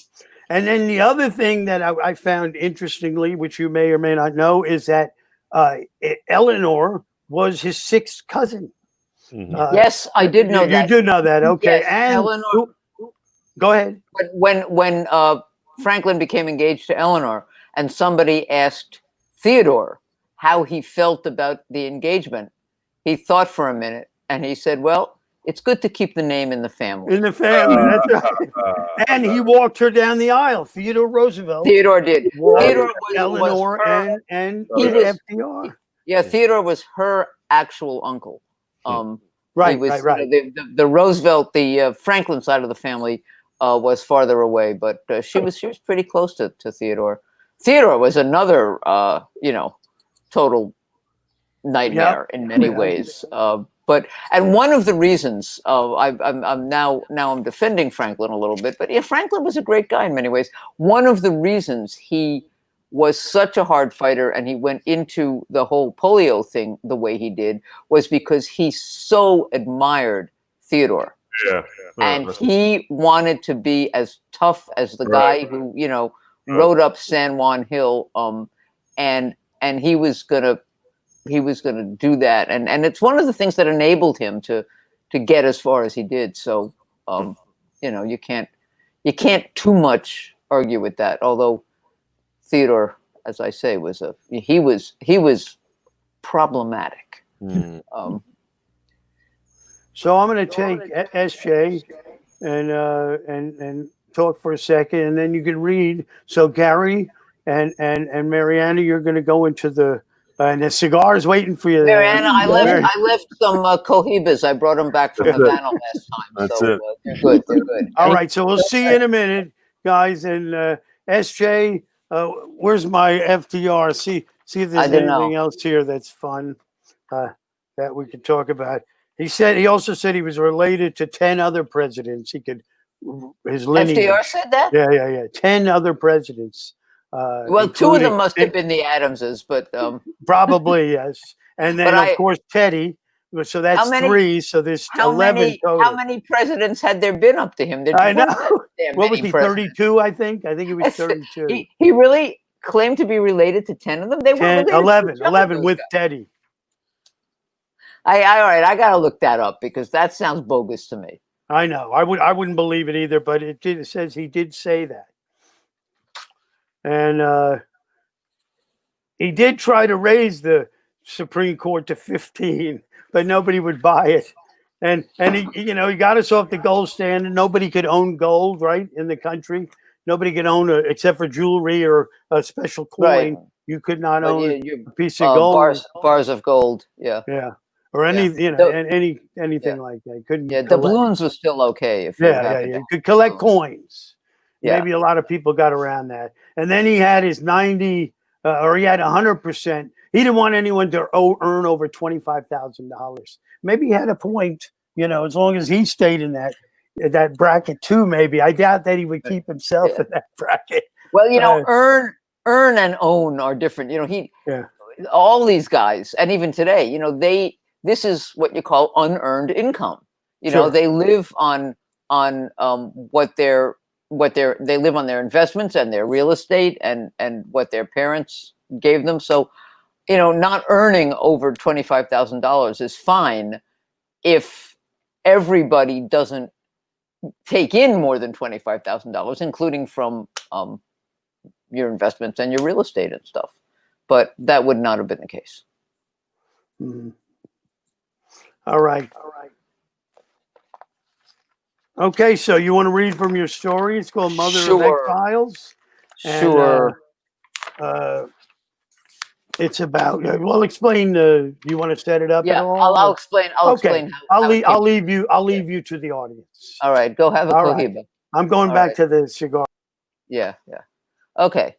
And then the other thing that I found interestingly, which you may or may not know, is that Eleanor was his 6th cousin. Mm-hmm. Yes, I did know that. You do know that, okay? Yes, and Eleanor. Go ahead. When Franklin became engaged to Eleanor, and somebody asked Theodore how he felt about the engagement, he thought for a minute, and he said, "Well, it's good to keep the name in the family." In the family, that's right. And he walked her down the aisle. Theodore Roosevelt. Theodore did. Theodore was Eleanor her, and FDR. Yeah, Theodore was her actual uncle. Right. The Roosevelt, the Franklin side of the family was farther away, but she was pretty close to Theodore. Theodore was another, total nightmare in many ways. And one of the reasons I'm defending Franklin a little bit, but Franklin was a great guy in many ways. One of the reasons he was such a hard fighter and he went into the whole polio thing the way he did was because he so admired Theodore. And he wanted to be as tough as the guy who, rode up San Juan Hill. And he was gonna do that. And it's one of the things that enabled him to get as far as he did. So, you can't too much argue with that. Although Theodore, as I say, he was problematic. So I'm going to take SJ and talk for a second, and then you can read. So Gary and Mariana, you're going to go into the cigar's waiting for you there. Mariana, I left some cohibas. I brought them back from Havana last time. That's so, it. They're good. All right, so we'll see you in a minute, guys. And SJ, where's my FDR? See if there's anything else here that's fun that we can talk about. He also said he was related to 10 other presidents. His lineage. FDR said that? Yeah. 10 other presidents. Well, 2 of them must have been the Adamses, but probably yes. And then of course Teddy. So that's 3. So there's 11 total. How many presidents had there been up to him? I know. What was he? 32, I think. I think he was 32. He really claimed to be related to 10 of them. They were 11 with Teddy. All right, I gotta look that up because that sounds bogus to me. I know. I wouldn't believe it either, but it says he did say that. And he did try to raise the Supreme Court to 15, but nobody would buy it. And he, you know, he got us off the gold standard. Nobody could own gold, right, in the country. Nobody could own except for jewelry or a special coin. Right. You could not But own a piece of gold. Bars of gold. Yeah. Yeah. Or any, you know, anything like that. Couldn't. Yeah. Doubloons was still okay if you You could collect coins. Yeah. Maybe a lot of people got around that. And then he had his 90, or he had 100%. He didn't want anyone to earn over $25,000. Maybe he had a point, you know, as long as he stayed in that bracket too. Maybe I doubt that he would keep himself in that bracket. Well, you know, earn and own are different. You know, all these guys, and even today, you know, this is what you call unearned income. You know, they live on they live on their investments and their real estate and what their parents gave them. So, you know, not earning over $25,000 is fine if everybody doesn't take in more than $25,000, including from your investments and your real estate and stuff. But that would not have been the case. Mm-hmm. All right. Okay, so you want to read from your story? It's called Mother of Exiles. Sure. And, it's about. Well, explain. You want to set it up? Yeah, at all? I'll explain. I'll explain. I'll leave you. I'll leave you to the audience. All right, go have a cohiba. Right. I'm going back to the cigar. Yeah. Okay.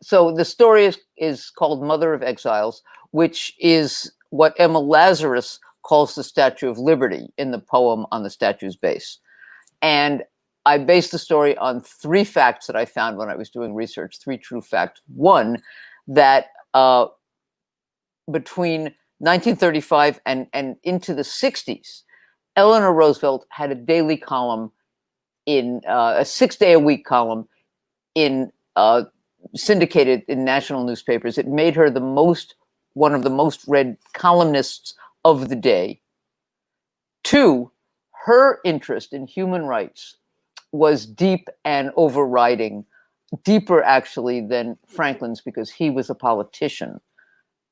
So the story is called Mother of Exiles, which is what Emma Lazarus calls the Statue of Liberty in the poem On the Statue's Base. And I based the story on 3 facts that I found when I was doing research, 3 true facts. One, that between 1935 and into the 60s, Eleanor Roosevelt had a daily column in a 6-day-a-week column in syndicated in national newspapers. It made her one of the most read columnists of the day. 2, her interest in human rights was deep and overriding, deeper actually than Franklin's, because he was a politician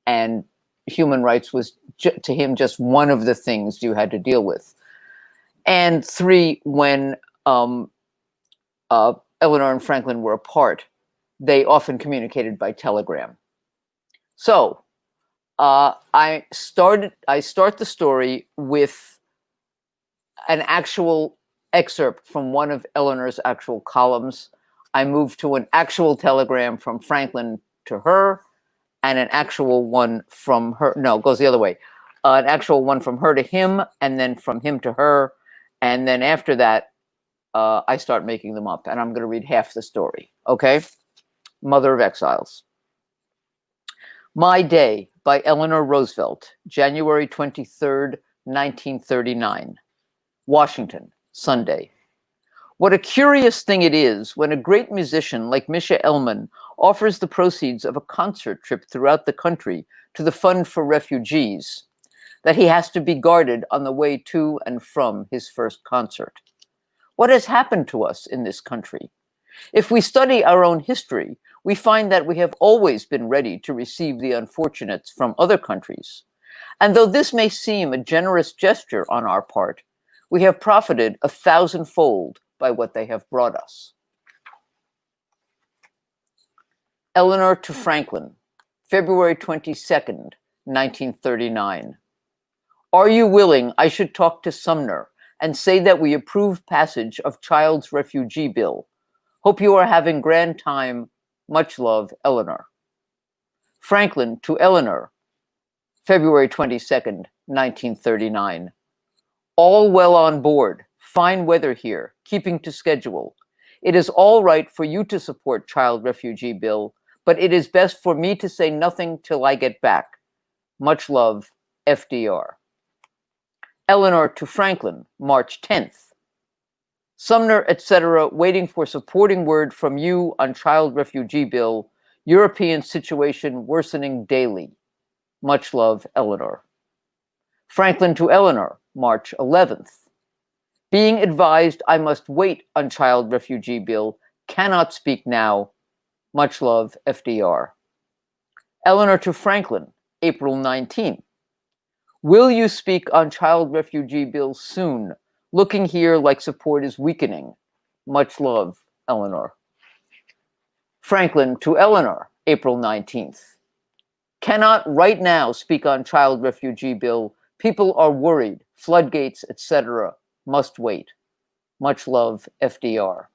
and human rights was to him just one of the things you had to deal with. And 3, when Eleanor and Franklin were apart, they often communicated by telegram. So I start the story with an actual excerpt from one of Eleanor's actual columns. I move to an actual telegram from Franklin to her, and an actual one from her. No, it goes the other way. An actual one from her to him, and then from him to her. And then after that, I start making them up. And I'm going to read half the story. Okay? Mother of Exiles. My Day by Eleanor Roosevelt, January 23rd, 1939. Washington, Sunday. What a curious thing it is when a great musician like Misha Elman offers the proceeds of a concert trip throughout the country to the Fund for Refugees, that he has to be guarded on the way to and from his first concert. What has happened to us in this country? If we study our own history, we find that we have always been ready to receive the unfortunates from other countries. And though this may seem a generous gesture on our part, we have profited 1,000-fold by what they have brought us. Eleanor to Franklin, February 22nd, 1939. Are you willing I should talk to Sumner and say that we approve passage of Child's Refugee Bill? Hope you are having grand time. Much love, Eleanor. Franklin to Eleanor, February 22nd, 1939. All well on board. Fine weather here, keeping to schedule. It is all right for you to support Child Refugee Bill, but it is best for me to say nothing till I get back. Much love, FDR. Eleanor to Franklin, March 10th. Sumner, etc., waiting for supporting word from you on Child Refugee Bill. European situation worsening daily. Much love, Eleanor. Franklin to Eleanor, March 11th. Being advised I must wait on child refugee bill. Cannot speak now. Much love, FDR. Eleanor to Franklin, April 19. Will you speak on child refugee bill soon? Looking here like support is weakening. Much love, Eleanor. Franklin to Eleanor, April 19th. Cannot right now speak on child refugee bill. People are worried. Floodgates, etc. Must wait. Much love, FDR.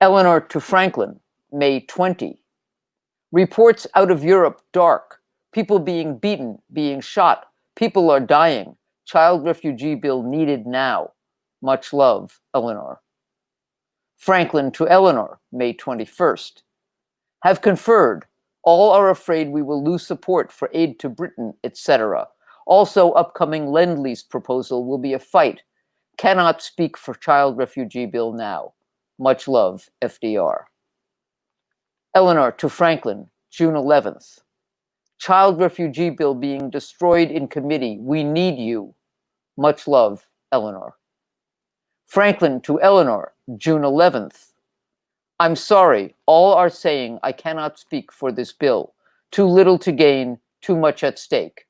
Eleanor to Franklin, May 20. Reports out of Europe dark. People being beaten, being shot. People are dying. Child refugee bill needed now. Much love, Eleanor. Franklin to Eleanor, May 21st. Have conferred. All are afraid we will lose support for aid to Britain, etc. Also, upcoming Lend-Lease proposal will be a fight. Cannot speak for child refugee bill now. Much love, FDR. Eleanor to Franklin, June 11th. Child refugee bill being destroyed in committee. We need you. Much love, Eleanor. Franklin to Eleanor, June 11th. I'm sorry, all are saying I cannot speak for this bill. Too little to gain, too much at stake.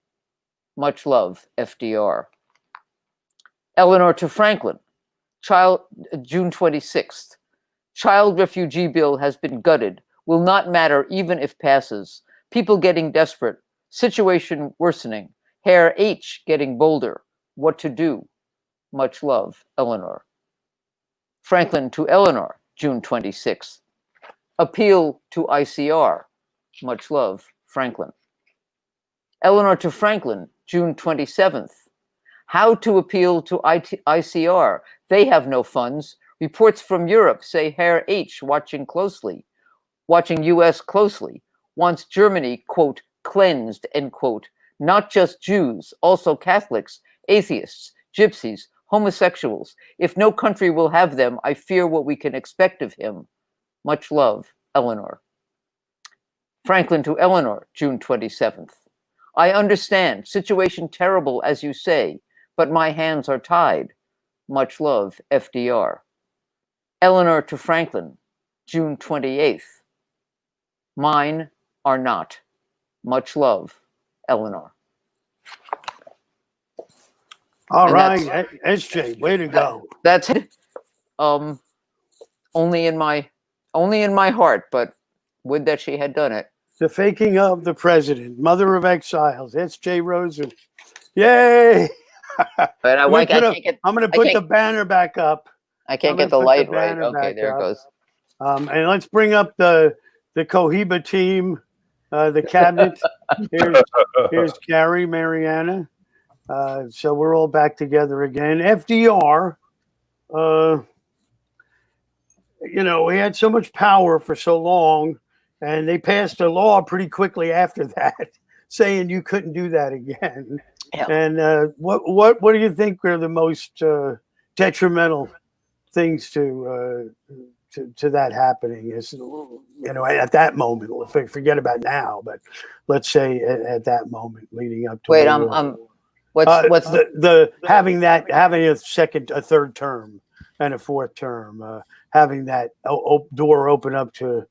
Much love, FDR. Eleanor to Franklin, June 26th. Child refugee bill has been gutted. Will not matter even if passes. People getting desperate. Situation worsening. Hair H getting bolder. What to do? Much love, Eleanor. Franklin to Eleanor, June 26th. Appeal to ICR. Much love, Franklin. Eleanor to Franklin, June 27th. How to appeal to ICR. They have no funds. Reports from Europe say Hair H watching US closely, wants Germany, quote, cleansed, end quote. Not just Jews, also Catholics, atheists, gypsies, homosexuals. If no country will have them, I fear what we can expect of him. Much love, Eleanor. Franklin to Eleanor, June 27th. I understand, situation terrible as you say, but my hands are tied. Much love, FDR. Eleanor to Franklin, June 28th. Mine are not. Much love, Eleanor. All And right, SJ, way to go. That's it. Only in my heart, but would that she had done it. The Faking of the President, Mother of Exiles, S.J. Rozan. Yay! But I'm going to put the banner back up. I can't get the light right. Okay, there it goes. And let's bring up the Cohiba team, the cabinet. Here's Carrie, Mariana. So we're all back together again. FDR, we had so much power for so long, and they passed a law pretty quickly after that saying you couldn't do that again. Yeah. And what do you think are the most detrimental things to that happening? Is at that moment, forget about now, but let's say at that moment leading up to. Wait, what's the having a third term and a fourth term, having that door open up to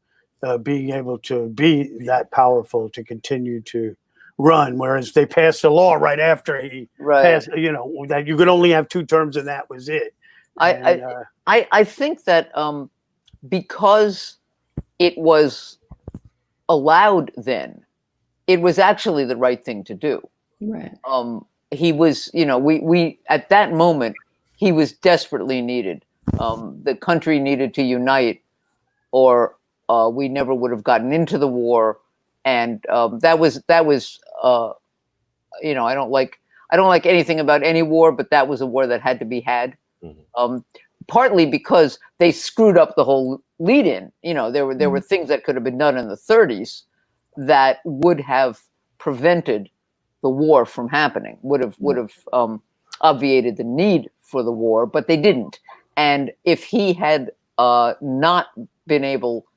being able to be that powerful to continue to run, whereas they passed a law right after he passed, that you could only have 2 terms and that was it. I think that because it was allowed then, it was actually the right thing to do. Right. He was, we at that moment, he was desperately needed. The country needed to unite, or we never would have gotten into the war. And that was I don't like anything about any war, but that was a war that had to be had. Mm-hmm. Partly because they screwed up the whole lead-in. There were things that could have been done in the 30s that would have prevented the war from happening, would have obviated the need for the war, but they didn't. And if he had not been able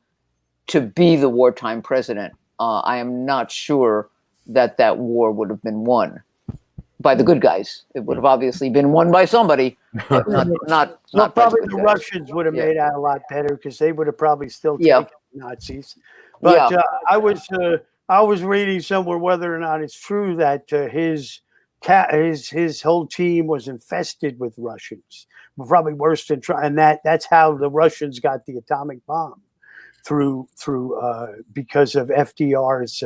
to be the wartime president, I am not sure that war would have been won. by the good guys. It would have obviously been won by somebody, but not Well, by probably good the guys. Russians would have Yeah. made out a lot better because they would have probably still Yeah. taken the Nazis. But Yeah. I was reading somewhere whether or not it's true that his whole team was infested with Russians, probably worse than and that's how the Russians got the atomic bomb through because of FDR's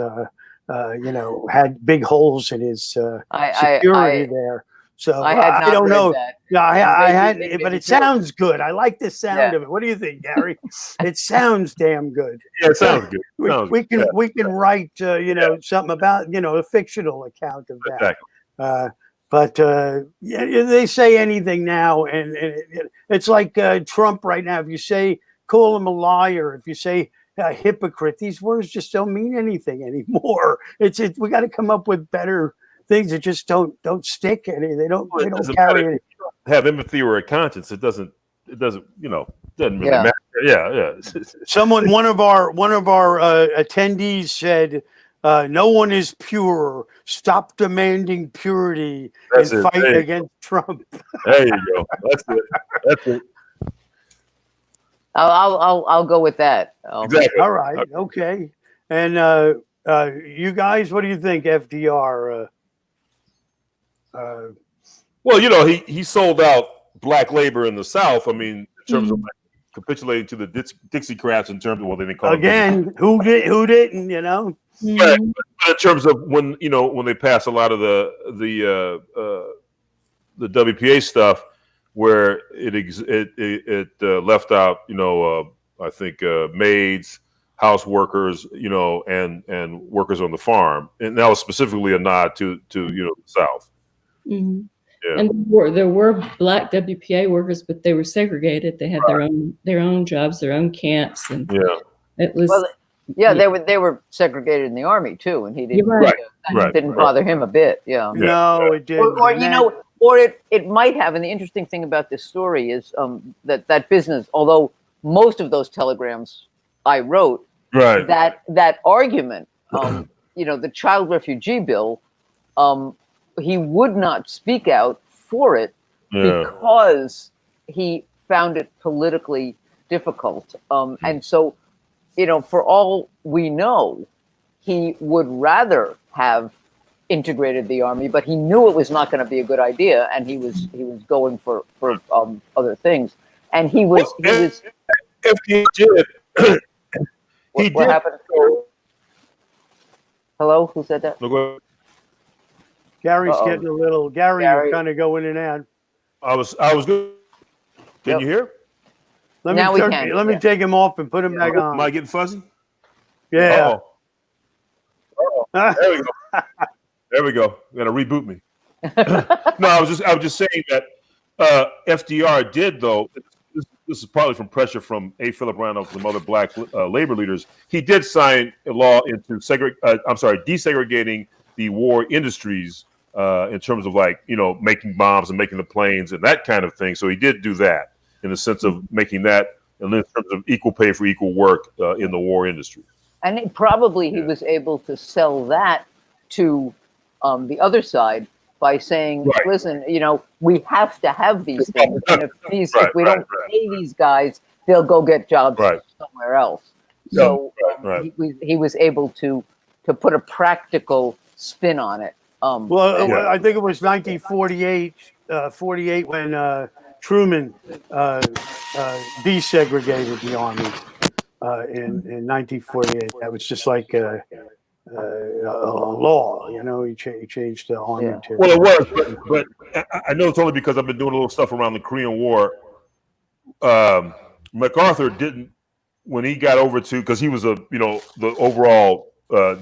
had big holes in his security there. So I had not I don't read know. that. Yeah, I had, Maybe but it true. sounds good. I like the sound Yeah. of it. What do you think, Gary? It sounds damn good. Yeah, it sounds good. We can write something about a fictional account of that. Exactly. But they say anything now, and it's like Trump right now. If you call him a liar, if you say a hypocrite, these words just don't mean anything anymore. We got to come up with better things that just don't stick. And they don't carry it. Have empathy or a conscience. It doesn't doesn't really Yeah. matter. Yeah. One of our attendees said, "No one is pure. Stop demanding purity and fight against Trump." There you go. That's it. I'll go with that. Exactly. All right. Okay. And you guys, what do you think, FDR? Well, he sold out black labor in the South. I mean, in terms of capitulating to the Dixiecrats in terms of what they didn't call again, who didn't, Right. But in terms of when they pass a lot of the WPA stuff, where it left out, I think maids, house workers, and workers on the farm, and that was specifically a nod to the South. Mm-hmm. Yeah. And there were black WPA workers, but they were segregated. They had their own jobs, their own camps, and it was. Well, they were segregated in the army too, and he didn't. Didn't bother him a bit. Yeah. No, it didn't. Or it might have. And the interesting thing about this story is that business, although most of those telegrams I wrote, that argument, the child refugee bill, he would not speak out for it because he found it politically difficult. And so, for all we know, he would rather have integrated the army, but he knew it was not going to be a good idea, and he was going for other things. And he was. If he did, what happened? Hello, who said that? Gary's getting a little. Gary, you're kind of going in and out. I was good. Can you hear? Let me take him off and put him back on. Am I getting fuzzy? Yeah. There we go. There we go. You're gonna reboot me. No, I was just saying that FDR did, though. This is probably from pressure from A. Philip Randolph and some other black labor leaders. He did sign a law into desegregating the war industries in terms of making bombs and making the planes and that kind of thing. So he did do that in the sense of making that in terms of equal pay for equal work in the war industry. And he was able to sell that to the other side by saying, listen, we have to have these things. And if we don't pay these guys, they'll go get jobs somewhere else. So he was able to put a practical spin on it. I think it was 1948 when Truman desegregated the army in 1948. That was just like a law, he changed the army to. Well, it was, but I know it's only because I've been doing a little stuff around the Korean War. MacArthur didn't, when he got over to, because he was the overall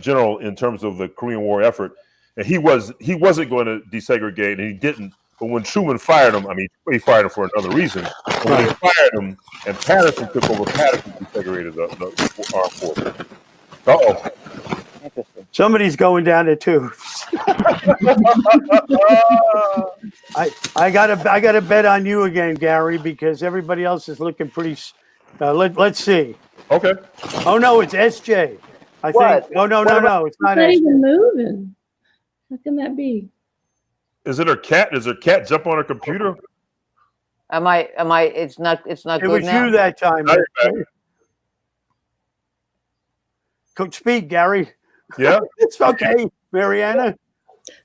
general in terms of the Korean War effort, and he wasn't going to desegregate, and he didn't. But when Truman fired him, he fired him for another reason. When they fired him, and Patterson took over, Patterson desegregated the armed forces. Interesting. Somebody's going down the tubes. I got to bet on you again, Gary, because everybody else is looking pretty. Let's see. Okay. Oh no, it's SJ. I think. Oh no, it's not. It's not even moving. How can that be? Is it her cat? Does her cat jump on her computer? Am I? It's not It good was now. you that time. Now you're back. Could speak, Gary. Yeah. It's okay, Mariana.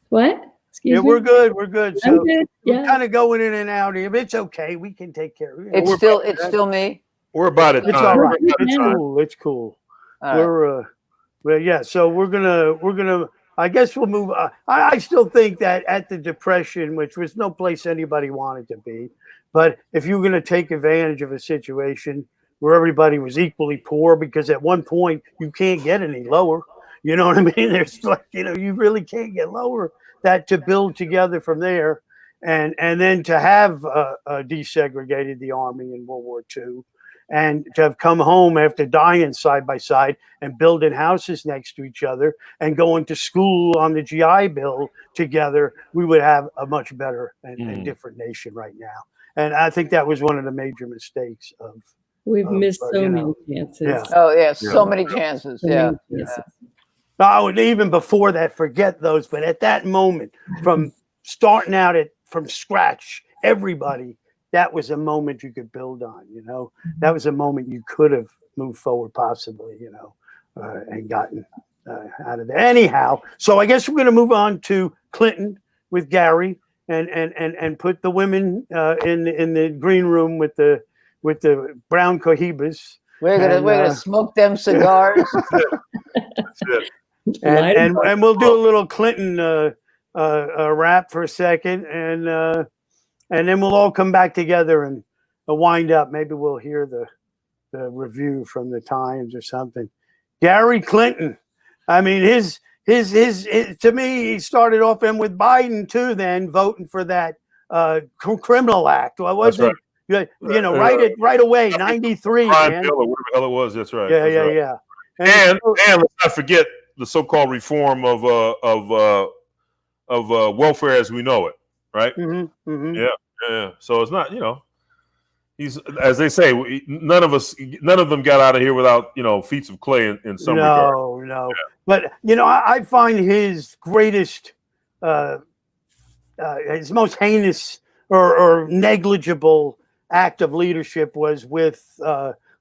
What? Excuse Yeah, me? we're good. We're good. I'm So good. we're Yeah. kind of going in and out here. But it's okay. We can take care of it. It's still me. We're about at It's time. all right. We're about at It's time. cool. It's cool. All right. We're well, yeah. So we're gonna. I guess we'll move. I still think that at the Depression, which was no place anybody wanted to be, but if you're gonna take advantage of a situation where everybody was equally poor, because at one point you can't get any lower. You know what I mean? There's like, you really can't get lower. That to build together from there, and then to have desegregated the army in World War II, and to have come home after dying side by side and building houses next to each other and going to school on the GI Bill together, we would have a much better and different nation right now. And I think that was one of the major mistakes of. We've missed so many chances. Yeah. Oh yeah, so many chances. So Yeah. many chances. Oh, and even before that, forget those. But at that moment, from starting out from scratch, everybody, that was a moment you could build on. That was a moment you could have moved forward, possibly. And gotten out of there. Anyhow, so I guess we're going to move on to Clinton with Gary, and put the women in the green room with the brown cohibas. We're gonna smoke them cigars. That's it. And we'll do a little Clinton rap for a second, and then we'll all come back together and wind up. Maybe we'll hear the review from the Times or something. Gary Clinton. I mean, his to me, he started off with Biden too. Then voting for that criminal act. Well, wasn't right away, 93, man. Bill or whatever the hell it was. That's right. Yeah. And let's not forget the so-called reform of welfare as we know it, right? Mm-hmm, mm-hmm. Yeah. So it's not, he's, as they say, none of them got out of here without feats of clay in some regard. No. Yeah. But I find his greatest, his most heinous or negligible act of leadership was with,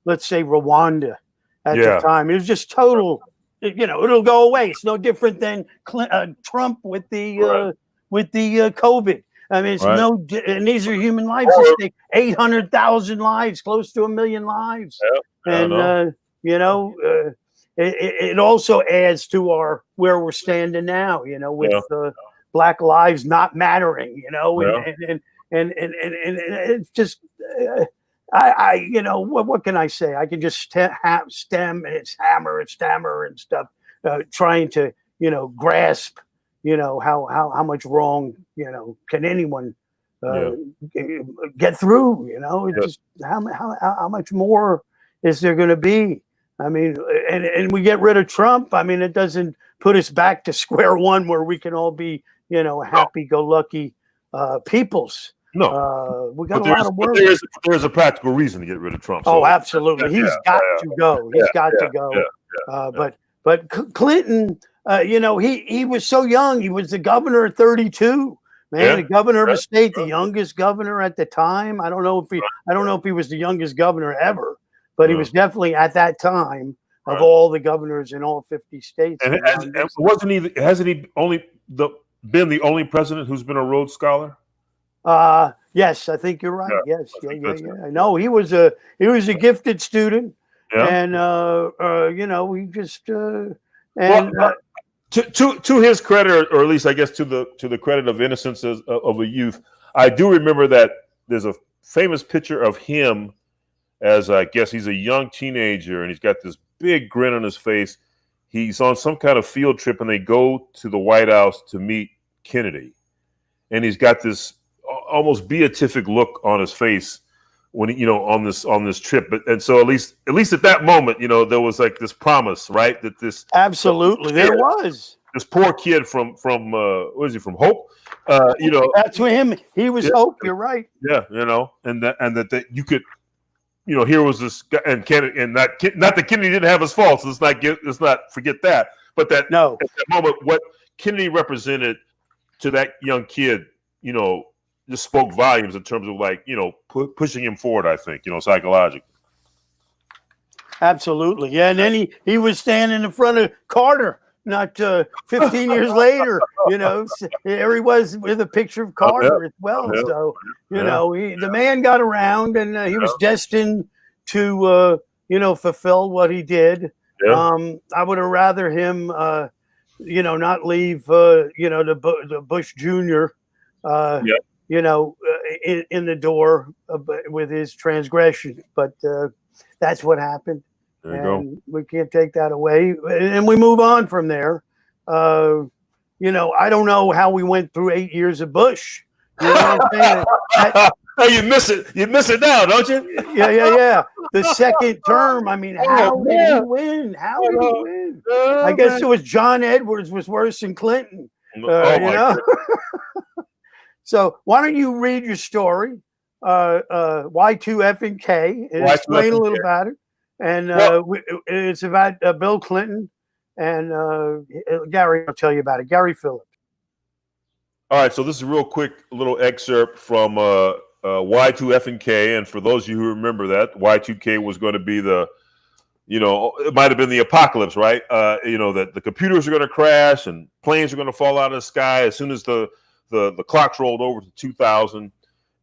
let's say, Rwanda at the time. It was just total. It'll go away. It's no different than Trump with the COVID. I mean, it's and these are human lives at stake. 800,000 lives, close to 1 million lives, and it also adds to where we're standing now. With Black lives not mattering. And it's just. What can I say? I can just stammer and stuff, trying to, grasp, how much wrong, can anyone get through, just how much more is there going to be? I mean, and we get rid of Trump. I mean, it doesn't put us back to square one where we can all be, happy-go-lucky peoples. No, we got a lot of work. There's a practical reason to get rid of Trump. So. Oh, absolutely. He's got to go. He's got to go. But Clinton, he was so young. He was the governor at 32. Man, the governor of a state, the youngest governor at the time. I don't know if he was the youngest governor ever, but he was definitely at that time of all the governors in all 50 states. And hasn't he been the only president who's been a Rhodes Scholar? Yes, I think you're right. Yes, yeah. No, he was a gifted student, and he just to his credit, or at least I guess to the credit of innocence of a youth, I do remember that there's a famous picture of him as I guess he's a young teenager, and he's got this big grin on his face. He's on some kind of field trip, and they go to the White House to meet Kennedy, and he's got this almost beatific look on his face when on this trip. And so at least at that moment, there was like this promise, right? That this absolutely there was this poor kid from what is he, from Hope? That's with him. He was Hope. You're right. Yeah, and that you could, here was this guy, and Kennedy, and not that Kennedy didn't have his faults. Let's not forget that. But that at that moment, what Kennedy represented to that young kid, just spoke volumes in terms of like, pushing him forward, I think, psychologically. Absolutely. Yeah. And then he was standing in front of Carter, not 15 years later, there he was with a picture of Carter as well. So, the man got around, and he was destined to, fulfill what he did. I would have rather him, not leave, the Bush Jr., in the door with his transgression. But that's what happened. There you go. We can't take that away. And we move on from there. I don't know how we went through 8 years of Bush. You know what I'm saying? Hey, you miss it. You miss it now, don't you? Yeah. The second term. I mean, how did he win? How did he win? I guess it was John Edwards was worse than Clinton. So why don't you read your story? Y2F and K, and explain a little about it. And it's about Bill Clinton, and Gary will tell you about it. Gary Phillips. All right, so this is a real quick little excerpt from Y2F and K, and for those of you who remember that, Y2K was going to be the, it might have been the apocalypse, right? That the computers are going to crash and planes are going to fall out of the sky as soon as the clocks rolled over to 2000.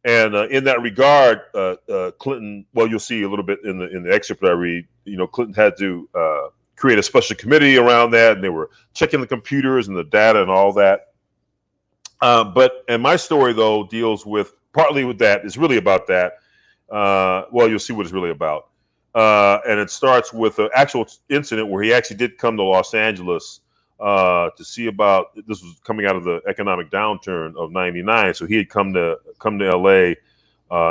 And in that regard, Clinton, well, you'll see a little bit in the excerpt that I read, Clinton had to create a special committee around that, and they were checking the computers and the data and all that. And my story, though, deals with partly with that. It's really about that. Well, you'll see what it's really about. And it starts with an actual incident where he actually did come to Los Angeles to see about, this was coming out of the economic downturn of '99. So he had come to LA.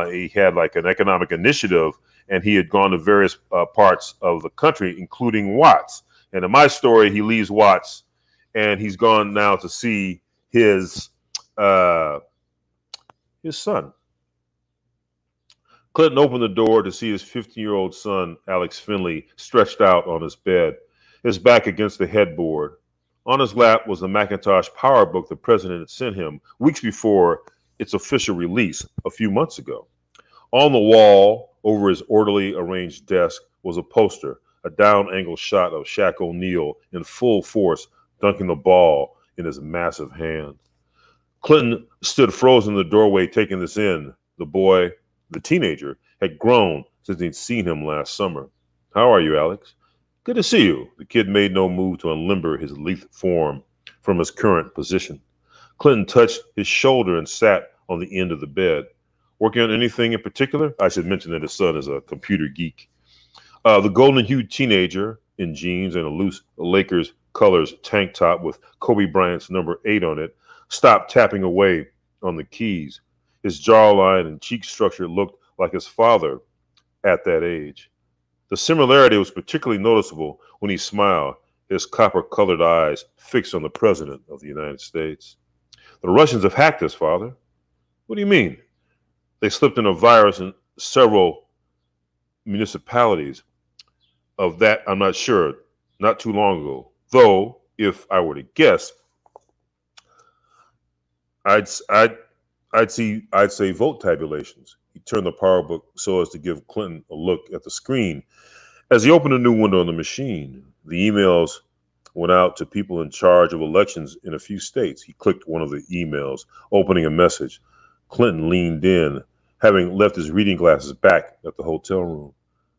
He had like an economic initiative, and he had gone to various parts of the country, including Watts. And in my story, he leaves Watts, and he's gone now to see his son. Clinton opened the door to see his 15-year-old son, Alex Finley, stretched out on his bed, his back against the headboard. On his lap was the Macintosh Power Book the president had sent him weeks before its official release a few months ago. On the wall, over his orderly arranged desk, was a poster, a down-angle shot of Shaq O'Neal in full force, dunking the ball in his massive hand. Clinton stood frozen in the doorway, taking this in. The boy, the teenager, had grown since he'd seen him last summer. "How are you, Alex?" "Good to see you." The kid made no move to unlimber his lithe form from his current position. Clinton touched his shoulder and sat on the end of the bed. "Working on anything in particular?" I should mention that his son is a computer geek. The golden-hued teenager in jeans and a loose Lakers colors tank top with Kobe Bryant's number 8 on it stopped tapping away on the keys. His jawline and cheek structure looked like his father at that age. The similarity was particularly noticeable when he smiled, his copper-colored eyes fixed on the President of the United States. "The Russians have hacked us, Father." "What do you mean?" "They slipped in a virus in several municipalities. Of that, I'm not sure. Not too long ago. Though, if I were to guess, I'd say vote tabulations." He turned the power book so as to give Clinton a look at the screen. As he opened a new window on the machine, the emails went out to people in charge of elections in a few states. He clicked one of the emails, opening a message. Clinton leaned in, having left his reading glasses back at the hotel room.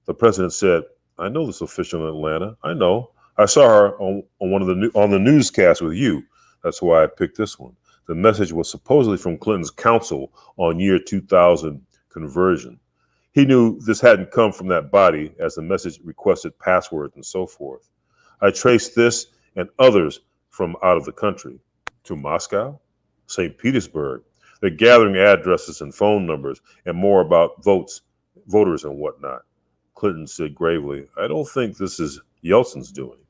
The president said, "I know this official in Atlanta. I know. I saw her on the newscast with you. That's why I picked this one." The message was supposedly from Clinton's counsel on year 2000 conversion. He knew this hadn't come from that body, as the message requested passwords and so forth. "I traced this and others from out of the country. To Moscow, St. Petersburg. They're gathering addresses and phone numbers and more about voters and whatnot." Clinton said gravely, "I don't think this is Yeltsin's doing."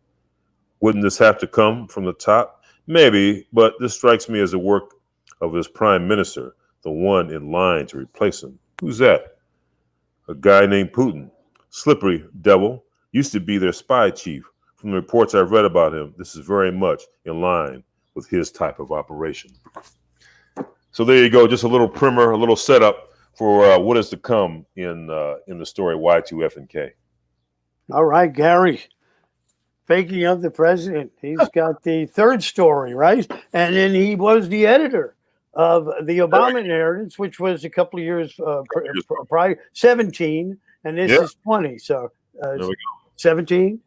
"Wouldn't this have to come from the top?" "Maybe, but this strikes me as the work of his prime minister, the one in line to replace him." "Who's that?" "A guy named Putin. Slippery devil. Used to be their spy chief. From the reports I've read about him, this is very much in line with his type of operation. So there you go, just a little primer, a little setup for what is to come in the story Y2F and K. All right, Gary. Faking of the president. He's got the third story, right? And then he was the editor of the Obama narratives, which was a couple of years prior, 17, and this is 20. So 17,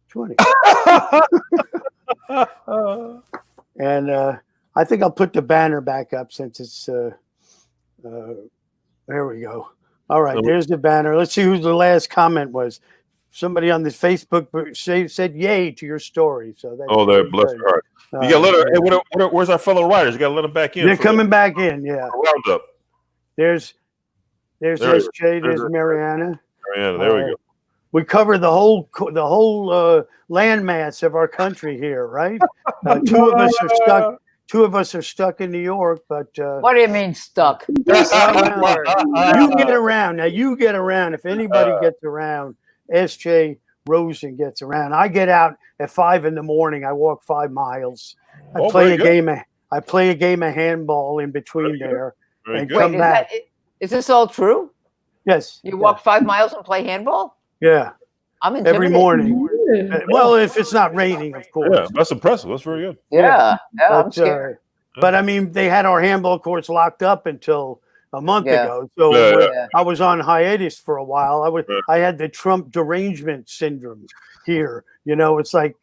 20. And I think I'll put the banner back up since it's there we go. All right, there's the banner. Let's see who the last comment was. Somebody on this Facebook said yay to your story. So that's there, bless your heart. You got to let her. Hey, where's our fellow writers? You got to let them back in. They're coming back in. Yeah. Roundup. There's SJ. There's Mariana. Mariana, there we go. We cover the whole landmass of our country here, right? Two of us are stuck in New York, but what do you mean stuck? You get around now. You get around. If anybody gets around, SJ Rozan gets around. I get out at 5 a.m. I walk 5 miles. I play a game of handball in between there and come back. Is this all true? Yes. You walk 5 miles and play handball? Yeah. I'm intimidated. Every morning. Well, if it's not raining, of course. Yeah, that's impressive. That's very good. Yeah, I'm scared. But I mean, they had our handball courts locked up until a month ago. So I was on hiatus for a while. I had the Trump derangement syndrome here. You know, it's like,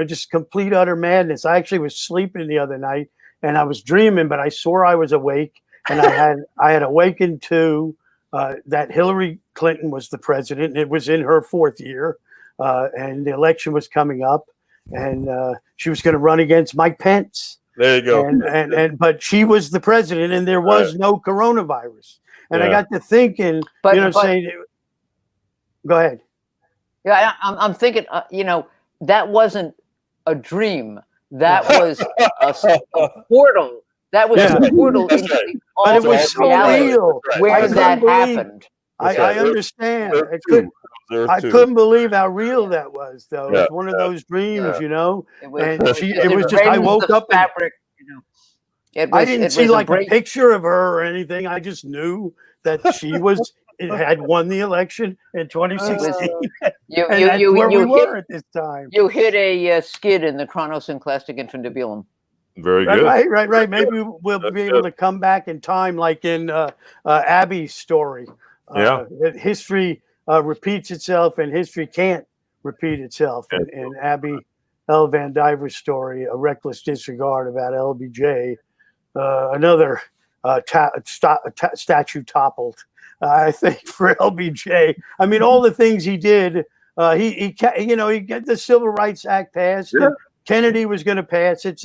just complete utter madness. I actually was sleeping the other night and I was dreaming, but I swore I was awake. And I had awakened to that Hillary Clinton was the president. It was in her 4th year, and the election was coming up, and she was going to run against Mike Pence. There you go. But she was the president, and there was no coronavirus. And I got to thinking, saying, go ahead. Yeah, I'm thinking, that wasn't a dream. That was a portal. That was a portal into the but it was so real. Where that happened. I understand. I couldn't believe how real that was, though. It's one of those dreams, It was just, I woke up fabric, I didn't see like a picture of her or anything. I just knew that she had won the election in 2016. We were at this time. You hit a skid in the chronosynclastic infundibulum. Very good. Right. Maybe we'll be able to come back in time, like in Abby's story. That history repeats itself, and history can't repeat itself. In Abby L. Vandiver's story, A Reckless Disregard about LBJ, another statue toppled. I think for LBJ. I mean, all the things he did. He got the Civil Rights Act passed. Yeah. Kennedy was going to pass it,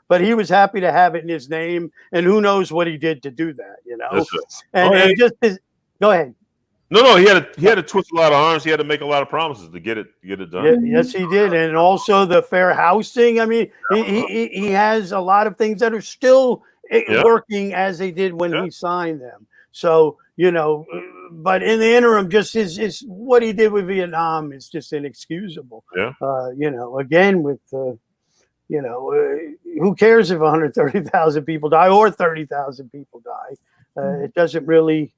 but he was happy to have it in his name, and who knows what he did to do that, go ahead. No, he had to twist a lot of arms. He had to make a lot of promises to get it done. Yes, he did, and also the fair housing. I mean, he has a lot of things that are still working as they did when he signed them. So but in the interim, just is what he did with Vietnam is just inexcusable. Yeah. Again with. Who cares if 130,000 people die or 30,000 people die? It doesn't really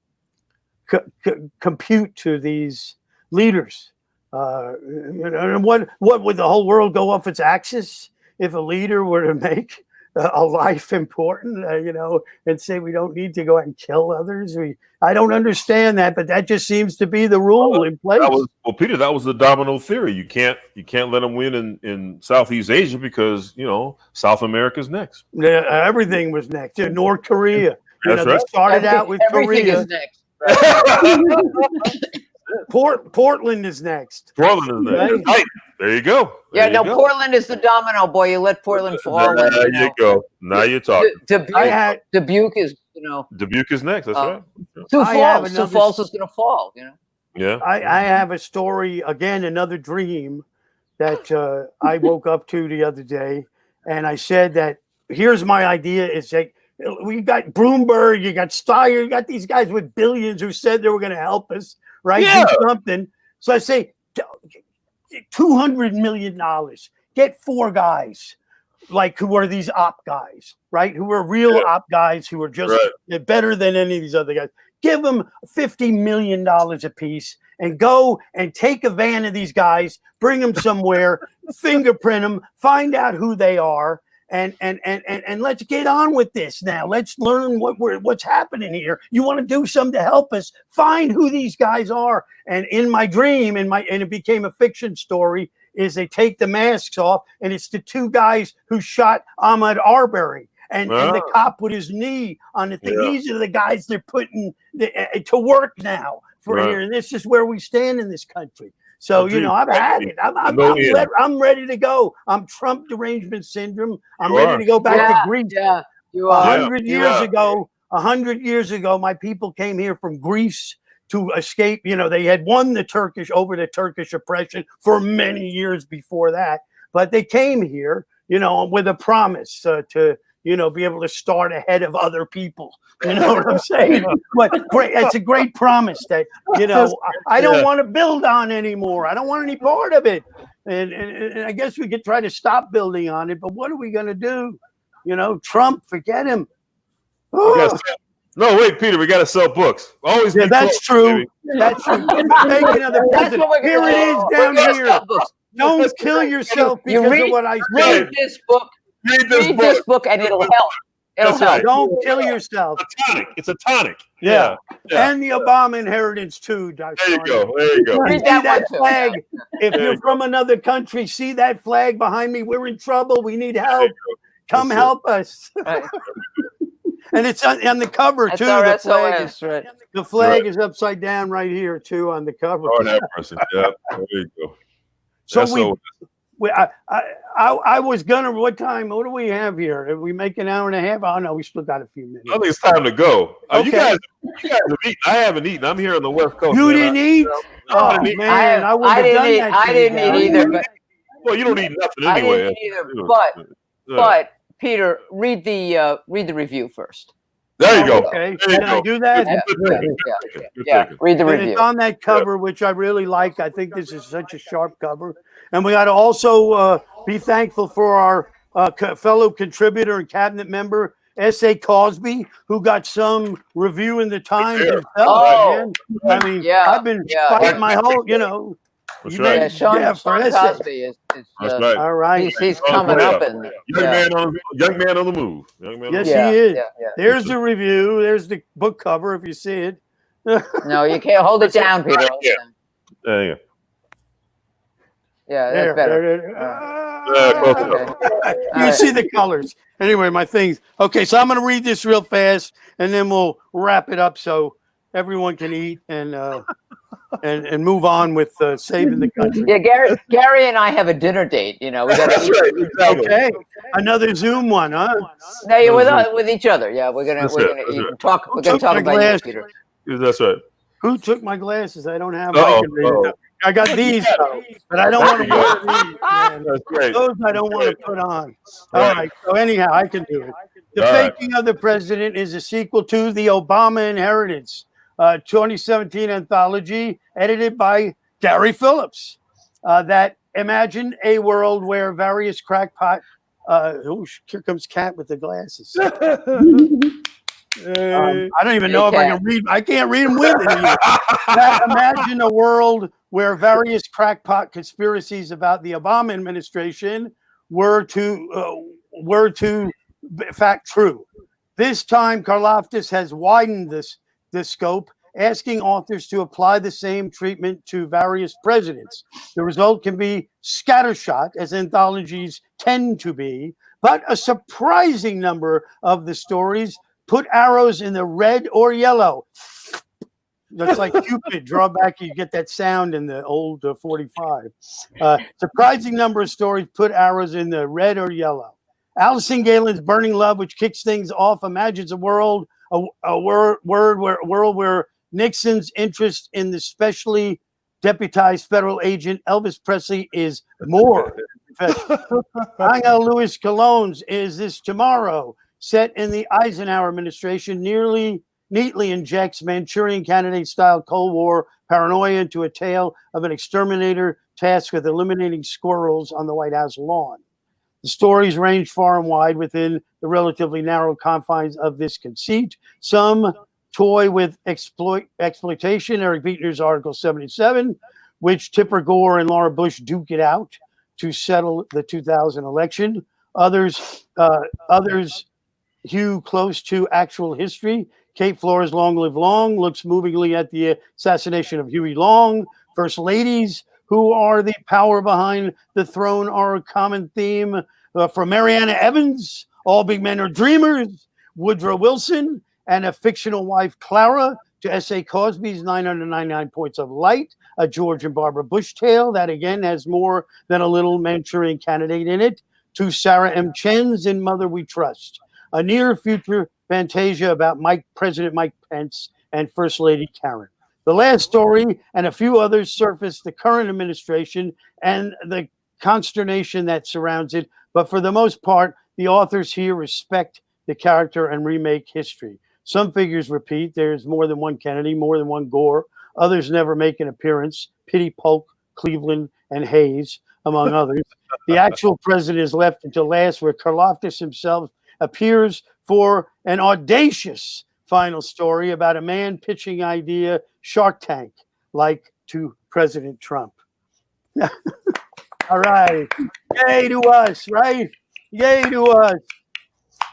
compute to these leaders. And what would the whole world go off its axis if a leader were to make a life important, and say we don't need to go out and kill others? I don't understand that, but that just seems to be the rule in place. Peter, that was the domino theory. You can't let them win in Southeast Asia because South America's next. Yeah, everything was next. North Korea. That's right. They started out with everything Korea. Is next. Portland is next. Portland is next. Right. There you go. Portland is the domino, boy. You let Portland fall. There you go. Now you're talking. Dubuque is, Dubuque is next. That's right. Sioux Falls is going to fall. Yeah. I have a story again, another dream that I woke up to the other day, and I said that here's my idea. It's like we got Bloomberg, you got Steyer, you got these guys with billions who said they were going to help us, right? Yeah. Do something. So I say $200 million. Get 4 guys. like who are these op guys, right? Who are real op guys who are just better than any of these other guys. Give them $50 million a piece and go and take a van of these guys, bring them somewhere, fingerprint them, find out who they are, and let's get on with this now. Let's learn what's happening here. You want to do something to help us? Find who these guys are. And in my dream, and it became a fiction story, is they take the masks off, and it's the two guys who shot Ahmaud Arbery. And the cop with his knee on the thing. These are the guys they're putting to work now for here. And this is where we stand in this country. So, I've had it. I'm ready to go. I'm Trump derangement syndrome. I'm ready to go back to Greece. Yeah, you are. 100 years ago, my people came here from Greece to escape. They had won the Turkish oppression for many years before that. But they came here, with a promise to be able to start ahead of other people. You know what I'm saying? But great, it's a great promise that, I don't want to build on anymore. I don't want any part of it. And I guess we could try to stop building on it, but what are we going to do? Trump, forget him. No, wait, Peter, we got to sell books. Always. Yeah, that's true. That's true. Make another president. Here it is down here. Don't kill yourself because of what I said. Read this book. Read this book and it'll help. It'll help. Don't kill yourself. It's a tonic. Yeah. And the Obama inheritance too, Dr. There you go. See that flag. If you're from another country, see that flag behind me. We're in trouble. We need help. Come help us. Right. And it's on the cover too. The flag is upside down right here too on the cover. Oh, that person. Yeah. There you go. So I was gonna. What time? What do we have here? Did we make an hour and a half? Oh no, we still got a few minutes. I think it's time to go. You guys have eaten. I haven't eaten. I'm here on the West Coast. You didn't eat? I didn't eat either. But well, you don't eat nothing anyway. I didn't either. But Peter, read the review first. There you go. Okay, can I do that? Yeah. Read the review. It's on that cover, which I really like. I think this is such a sharp cover. And we got to also be thankful for our fellow contributor and cabinet member, S.A. Cosby, who got some review in the Times himself. I mean, I've been fighting my whole, That's right. Sean Cosby is right. All right. He's coming up. And young man on the move. Yes, he is. There's the review. There's the book cover, if you see it. No, you can't hold it down, Peter. There you go. Yeah, that's better. You see the colors. Anyway, my things. Okay, so I'm going to read this real fast, and then we'll wrap it up so everyone can eat and move on with saving the country. Yeah, Gary and I have a dinner date. We got to eat. Exactly. Okay, another Zoom one, huh? No, you're with each other. Yeah, we're gonna talk. We're gonna talk about you, Peter. That's right. Who took my glasses? I don't have. I got these, but I don't want to wear these. Man. That's great. Those I don't want to put on. All right. So anyhow, I can do it. The Faking of the President is a sequel to The Obama Inheritance, 2017 anthology edited by Gary Phillips. That imagined a world where various crackpot. Here comes Cat with the glasses. I don't even know if I can read. I can't read them with it. Imagine a world where various crackpot conspiracies about the Obama administration were to fact true. This time, Carlaftes has widened the scope, asking authors to apply the same treatment to various presidents. The result can be scattershot, as anthologies tend to be, but a surprising number of the stories put arrows in the red or yellow. That's like Cupid. Draw back, you get that sound in the old 45. Surprising number of stories put arrows in the red or yellow. Allison Galen's Burning Love, which kicks things off, imagines a world where Nixon's interest in the specially deputized federal agent Elvis Presley is more. Luis Colón's Is This Tomorrow, set in the Eisenhower administration, neatly injects Manchurian Candidate-style Cold War paranoia into a tale of an exterminator tasked with eliminating squirrels on the White House lawn. The stories range far and wide within the relatively narrow confines of this conceit. Some toy with exploitation. Eric Beetner's Article 77, which Tipper Gore and Laura Bush duke it out to settle the 2000 election. Others hew close to actual history. Kate Flores' Long Live Long looks movingly at the assassination of Huey Long. First ladies who are the power behind the throne are a common theme. From Mariana Evans, All Big Men Are Dreamers, Woodrow Wilson, and a fictional wife, Clara, to S.A. Cosby's 999 Points of Light, a George and Barbara Bush tale that, again, has more than a little Manchurian Candidate in it, to Sarah M. Chen's In Mother We Trust, a near-future fantasia about President Mike Pence and First Lady Karen. The last story and a few others surface the current administration and the consternation that surrounds it, but for the most part, the authors here respect the character and remake history. Some figures repeat. There's more than one Kennedy, more than one Gore. Others never make an appearance. Pity Polk, Cleveland, and Hayes, among others. The actual president is left until last, where Carlaftes himself appears for an audacious final story about a man pitching idea Shark Tank, like to President Trump. All right. Yay to us, right? Yay to us.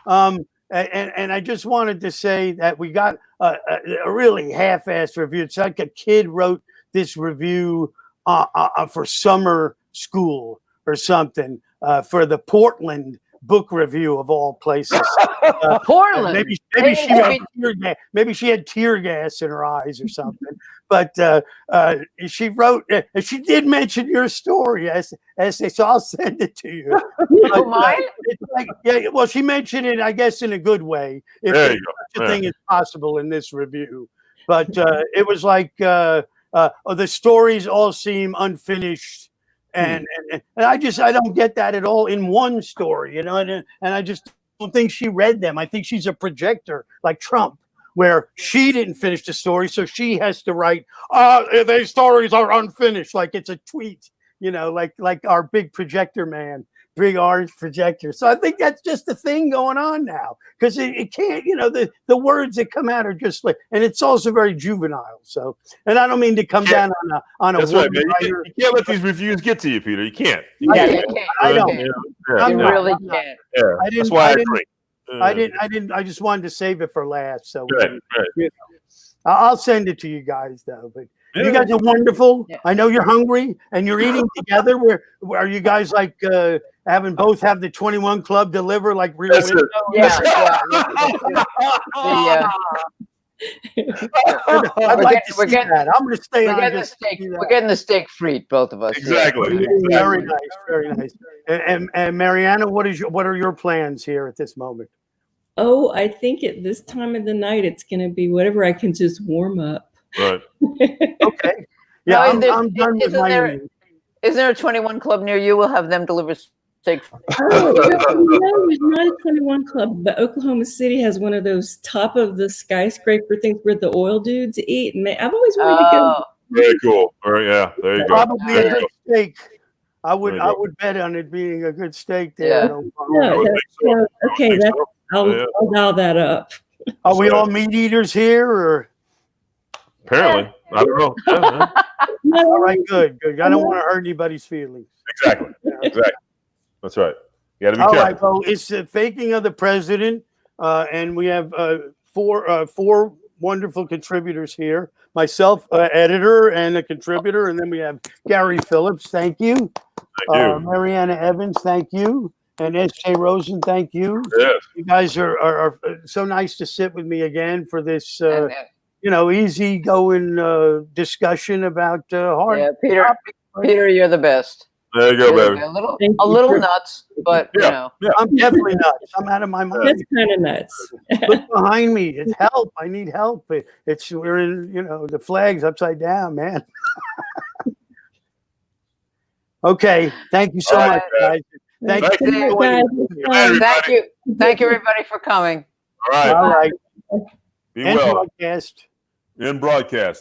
And I just wanted to say that we got a really half-assed review. It's like a kid wrote this review for summer school or something for the Portland book review of all places. Portland. Maybe she had tear gas in her eyes or something. But she wrote. She did mention your story, so I'll send it to you. Oh, mine? It's like, yeah. Well, she mentioned it, I guess, in a good way, if such a thing is possible in this review. But it was like the stories all seem unfinished. And I don't get that at all in one story, you know, and I just don't think she read them. I think she's a projector like Trump, where she didn't finish the story, so she has to write, these stories are unfinished, like it's a tweet, you know, like our big projector man, big orange projector. So I think that's just the thing going on now, because it can't, you know, the words that come out are just like, and it's also very juvenile. So, and I don't mean to come down on a that's right, man. You can't let these reviews get to you, Peter. You can't. I don't. You really can't. Yeah, that's why I agree. I just wanted to save it for last. So right. You know, I'll send it to you guys though. But you guys are wonderful. Yeah. I know you're hungry and you're eating together. Where are you guys like having both have the 21 Club deliver like Real Window? Yeah. I'd like to see that. I'm going to stay on this. We're getting the steak frite, both of us. Exactly. Very nice. Very nice. And Mariana, what are your plans here at this moment? Oh, I think at this time of the night, it's going to be whatever I can just warm up. Right. Okay. Yeah, no, I'm done with my evening. Isn't there a 21 Club near you? We'll have them deliver steak. No, there's not a 21 Club, but Oklahoma City has one of those top of the skyscraper things where the oil dudes eat. And I've always wanted to go. Very cool. Yeah, there you go. Probably a good steak. I would bet on it being a good steak there. Yeah. Okay, I'll dial that up. Are we all meat eaters here, or? Apparently, I don't know. Yeah. All right, good. I don't want to hurt anybody's feelings. Exactly. That's right. You got to be all careful. Right, well, it's the faking of the president, and we have four wonderful contributors here. Myself, editor and a contributor, and then we have Gary Phillips. Thank you. Thank you. Mariana Evans. Thank you. And S.J. Rozan, thank you. Yes. You guys are so nice to sit with me again for this, easy-going discussion about hard. Yeah, Peter, you're the best. There you go, baby. A little nuts, but you know. Yeah. I'm definitely nuts. I'm out of my mind. That's kind of nuts. Look behind me. It's help. I need help. We're in, the flag's upside down, man. Okay. Thank you so much, guys. Thank you. Thank you, everybody, for coming. All right. All right. Be well. Broadcast. In broadcast.